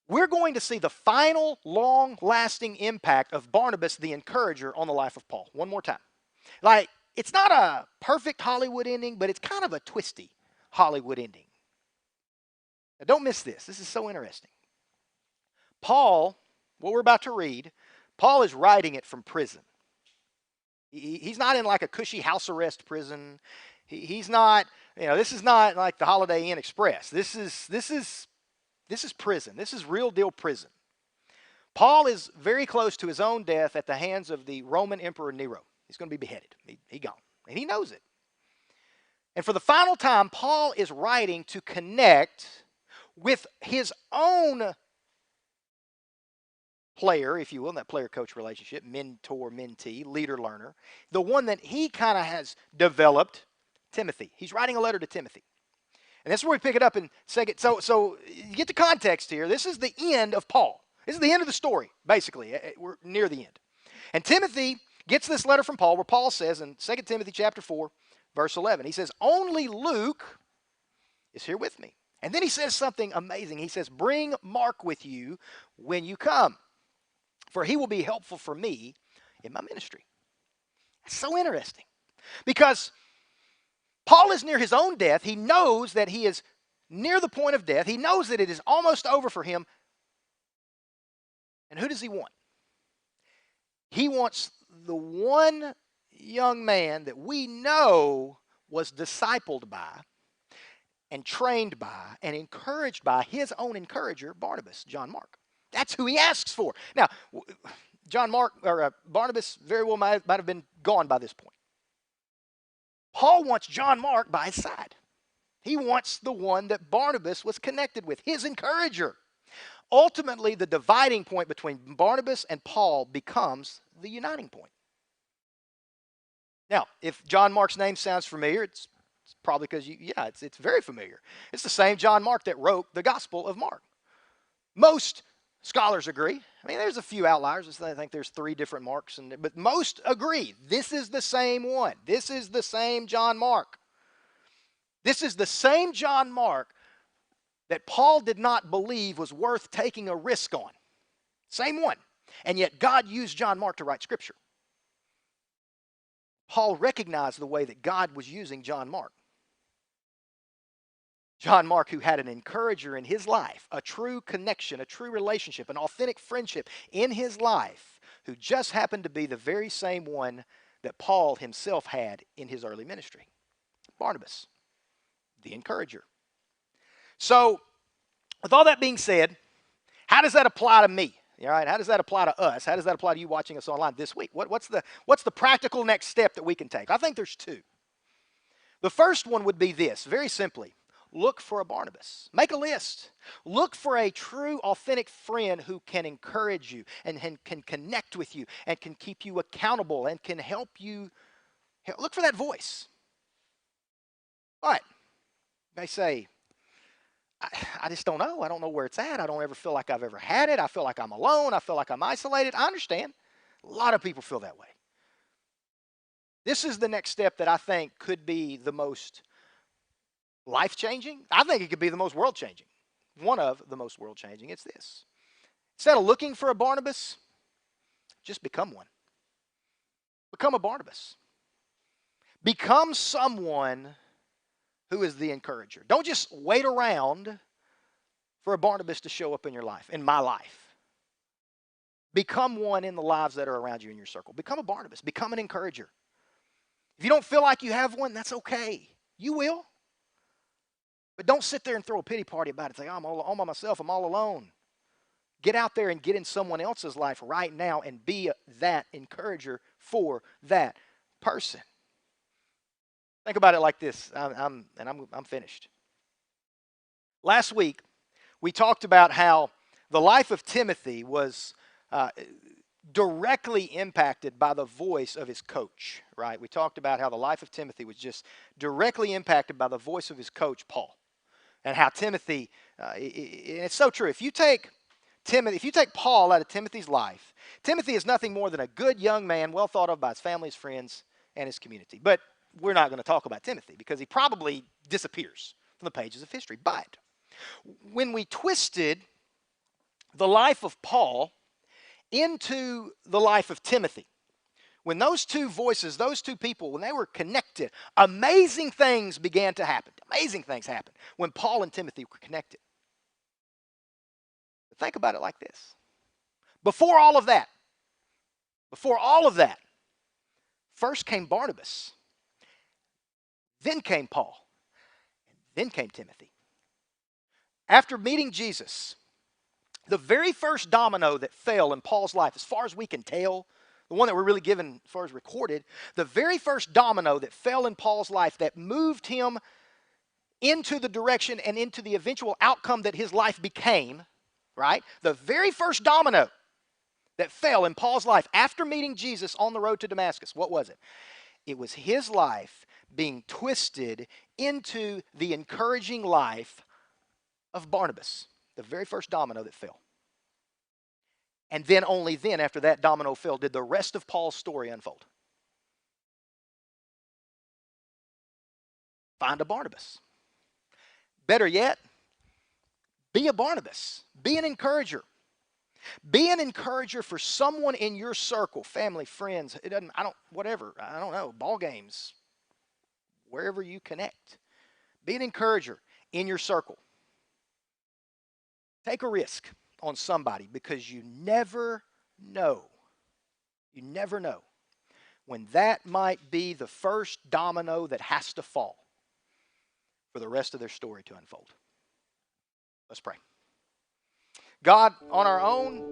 We're going to see the final, long-lasting impact of Barnabas, the encourager, on the life of Paul. One more time. Like, it's not a perfect Hollywood ending, but it's kind of a twisty Hollywood ending. Now, don't miss this. This is so interesting. Paul, what we're about to read, Paul is writing it from prison. He's not in like a cushy house arrest prison. He's not, this is not like the Holiday Inn Express. This is prison. This is real deal prison. Paul is very close to his own death at the hands of the Roman Emperor Nero. He's going to be beheaded. He gone. And he knows it. And for the final time, Paul is writing to connect with his own player, if you will, in that player-coach relationship, mentor-mentee, leader-learner, the one that he kind of has developed, Timothy. He's writing a letter to Timothy. And that's where we pick it up in second. So you get the context here. This is the end of Paul. This is the end of the story, basically. We're near the end. And Timothy gets this letter from Paul where Paul says in 2 Timothy chapter 4, verse 11, he says, only Luke is here with me. And then he says something amazing. He says, bring Mark with you when you come, for he will be helpful for me in my ministry. It's so interesting because Paul is near his own death. He knows that he is near the point of death. He knows that it is almost over for him. And who does he want? He wants the one young man that we know was discipled by and trained by and encouraged by his own encourager, Barnabas, John Mark. That's who he asks for. Now, Barnabas very well might have been gone by this point. Paul wants John Mark by his side. He wants the one that Barnabas was connected with, his encourager. Ultimately, the dividing point between Barnabas and Paul becomes the uniting point. Now, if John Mark's name sounds familiar, it's probably because, it's very familiar. It's the same John Mark that wrote the Gospel of Mark. Most scholars agree. I mean, there's a few outliers. I think there's 3 different Marks, but most agree. This is the same one. This is the same John Mark. This is the same John Mark that Paul did not believe was worth taking a risk on. Same one. And yet God used John Mark to write Scripture. Paul recognized the way that God was using John Mark. John Mark, who had an encourager in his life, a true connection, a true relationship, an authentic friendship in his life, who just happened to be the very same one that Paul himself had in his early ministry. Barnabas, the encourager. So, with all that being said, how does that apply to me? All right, how does that apply to us? How does that apply to you watching us online this week? What's the practical next step that we can take? I think there's two. The first one would be this, very simply. Look for a Barnabas. Make a list. Look for a true, authentic friend who can encourage you and can connect with you and can keep you accountable and can help you. Look for that voice. All right. They say, I just don't know. I don't know where it's at. I don't ever feel like I've ever had it. I feel like I'm alone. I feel like I'm isolated. I understand. A lot of people feel that way. This is the next step that I think could be the most life-changing. I think it could be the most world-changing. One of the most world-changing. It's this. Instead of looking for a Barnabas, just become one. Become a Barnabas. Become someone who is the encourager. Don't just wait around for a Barnabas to show up in your life, in my life. Become one in the lives that are around you in your circle. Become a Barnabas. Become an encourager. If you don't feel like you have one, that's okay. You will. But don't sit there and throw a pity party about it. Say, oh, I'm all by myself. I'm all alone. Get out there and get in someone else's life right now and be that encourager for that person. Think about it like this. I'm finished. Last week, we talked about how the life of Timothy was directly impacted by the voice of his coach, right? We talked about how the life of Timothy was just directly impacted by the voice of his coach, Paul. And how Timothy, and it's so true. If you take Paul out of Timothy's life, Timothy is nothing more than a good young man, well thought of by his family, his friends, and his community. But we're not going to talk about Timothy because he probably disappears from the pages of history. But when we twisted the life of Paul into the life of Timothy, when those two voices, those two people, when they were connected, amazing things began to happen. Amazing things happened when Paul and Timothy were connected. But think about it like this. Before all of that, first came Barnabas, then came Paul, and then came Timothy. After meeting Jesus, the very first domino that fell in Paul's life, as far as we can tell, the one that we're really given as far as recorded, the very first domino that fell in Paul's life that moved him into the direction and into the eventual outcome that his life became, right? The very first domino that fell in Paul's life after meeting Jesus on the road to Damascus, what was it? It was his life being twisted into the encouraging life of Barnabas, the very first domino that fell. And then only then, after that domino fell, did the rest of Paul's story unfold. Find a Barnabas. Better yet, be a Barnabas. Be an encourager. Be an encourager for someone in your circle, family, friends, ball games, wherever you connect. Be an encourager in your circle. Take a risk on somebody because you never know. You never know when that might be the first domino that has to fall for the rest of their story to unfold. Let's pray. God, on our own,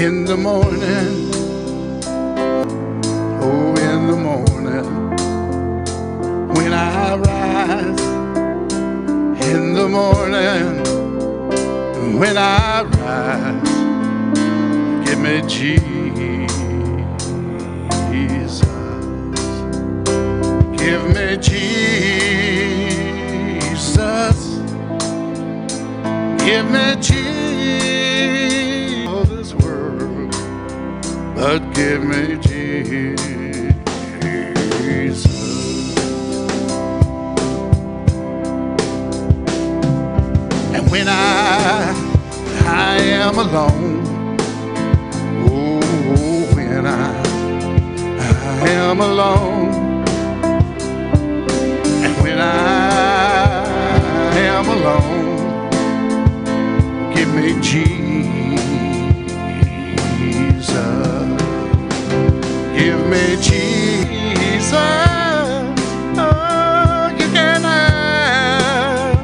in the morning, oh, in the morning, when I rise, in the morning, when I rise, give me Jesus, give me Jesus, give me Jesus, all this world, but give me Jesus. And when I am alone, oh, when I am alone, and when I am alone, give me Jesus, give me Jesus. Oh, you can have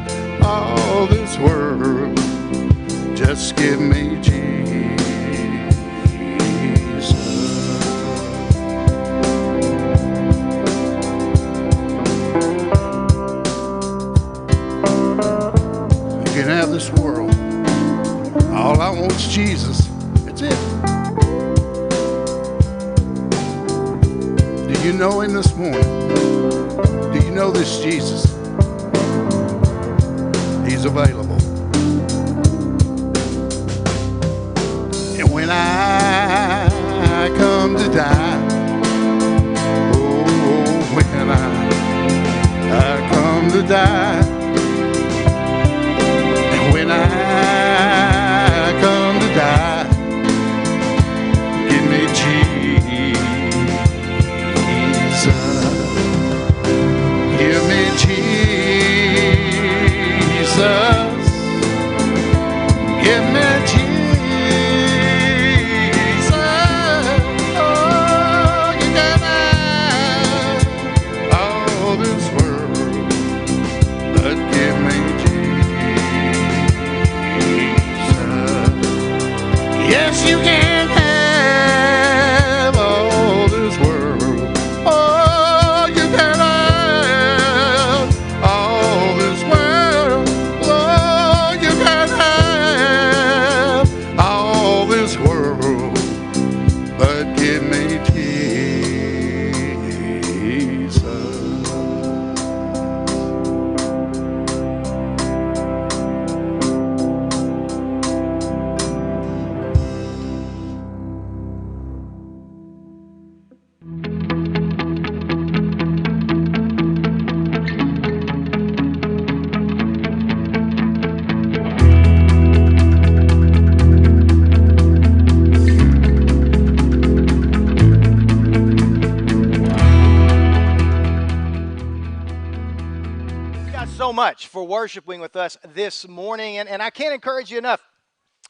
all this world, just give me Jesus. You can have this world. All I want is Jesus. That's it. Do you know him this morning? Do you know this Jesus? He's available. And when I come to die, oh, when I come to die, and when I come to die, give me Jesus, give me Jesus, give me Jesus. Yes, you can have all this world. Oh, you can have all this world. Oh, you can have all this world. But give me Jesus. So much for worshiping with us this morning, and I can't encourage you enough.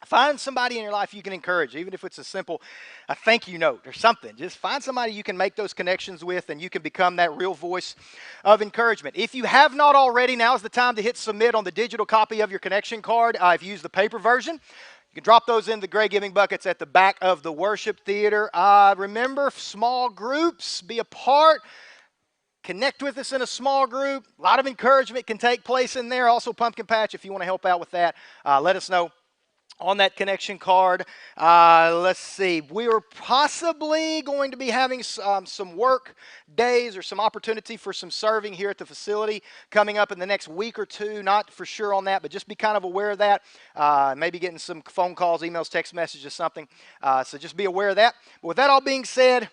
Find somebody in your life you can encourage, even if it's a simple a thank you note or something. Just find somebody you can make those connections with, and you can become that real voice of encouragement. If you have not already, now is the time to hit submit on the digital copy of your connection card. If you use the paper version, you can drop those in the gray giving buckets at the back of the worship theater. Remember, small groups, be a part. Connect with us in a small group. A lot of encouragement can take place in there. Also, Pumpkin Patch, if you want to help out with that, let us know on that connection card. Let's see. We are possibly going to be having some work days or some opportunity for some serving here at the facility coming up in the next week or two. Not for sure on that, but just be kind of aware of that. Maybe getting some phone calls, emails, text messages, something. So just be aware of that. But with that all being said,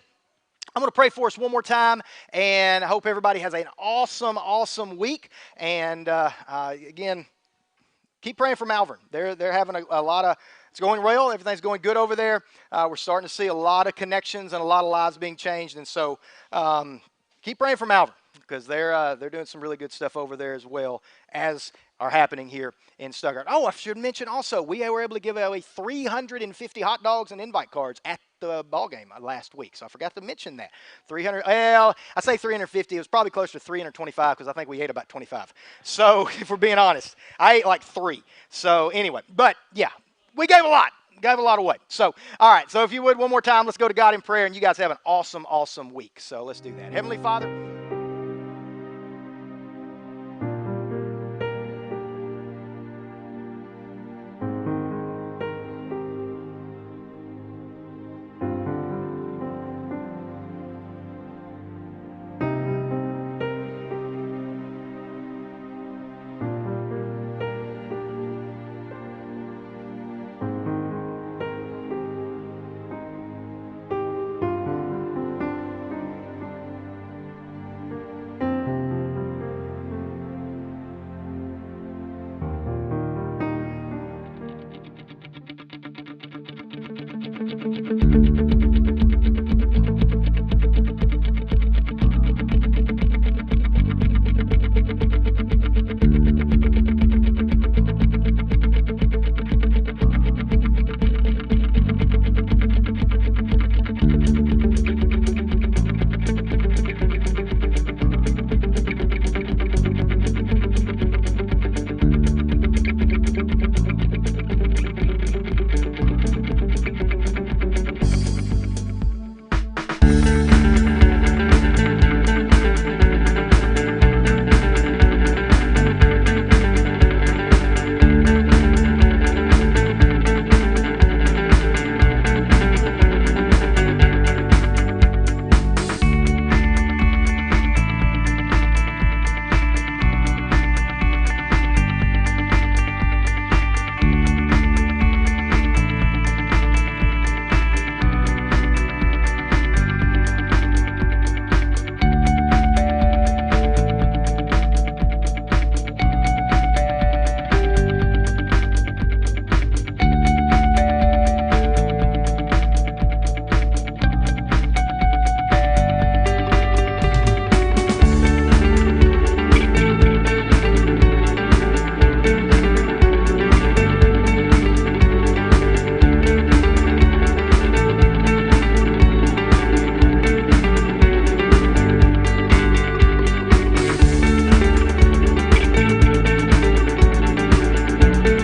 I'm going to pray for us one more time, and I hope everybody has an awesome, awesome week. And again, keep praying for Malvern. They're having a lot of, it's going well. Everything's going good over there. We're starting to see a lot of connections and a lot of lives being changed. And so keep praying for Malvern, because they're doing some really good stuff over there as well as are happening here in Stuttgart. Oh, I should mention also, we were able to give away 350 hot dogs and invite cards at the ball game last week, so I forgot to mention that. 300. Well, I say 350. It was probably closer to 325 because I think we ate about 25. So if we're being honest, I ate like 3. So anyway, but yeah, we gave a lot. gave a lot away. So, all right. So if you would, one more time, let's go to God in prayer, and you guys have an awesome, awesome week. So let's do that. Heavenly Father,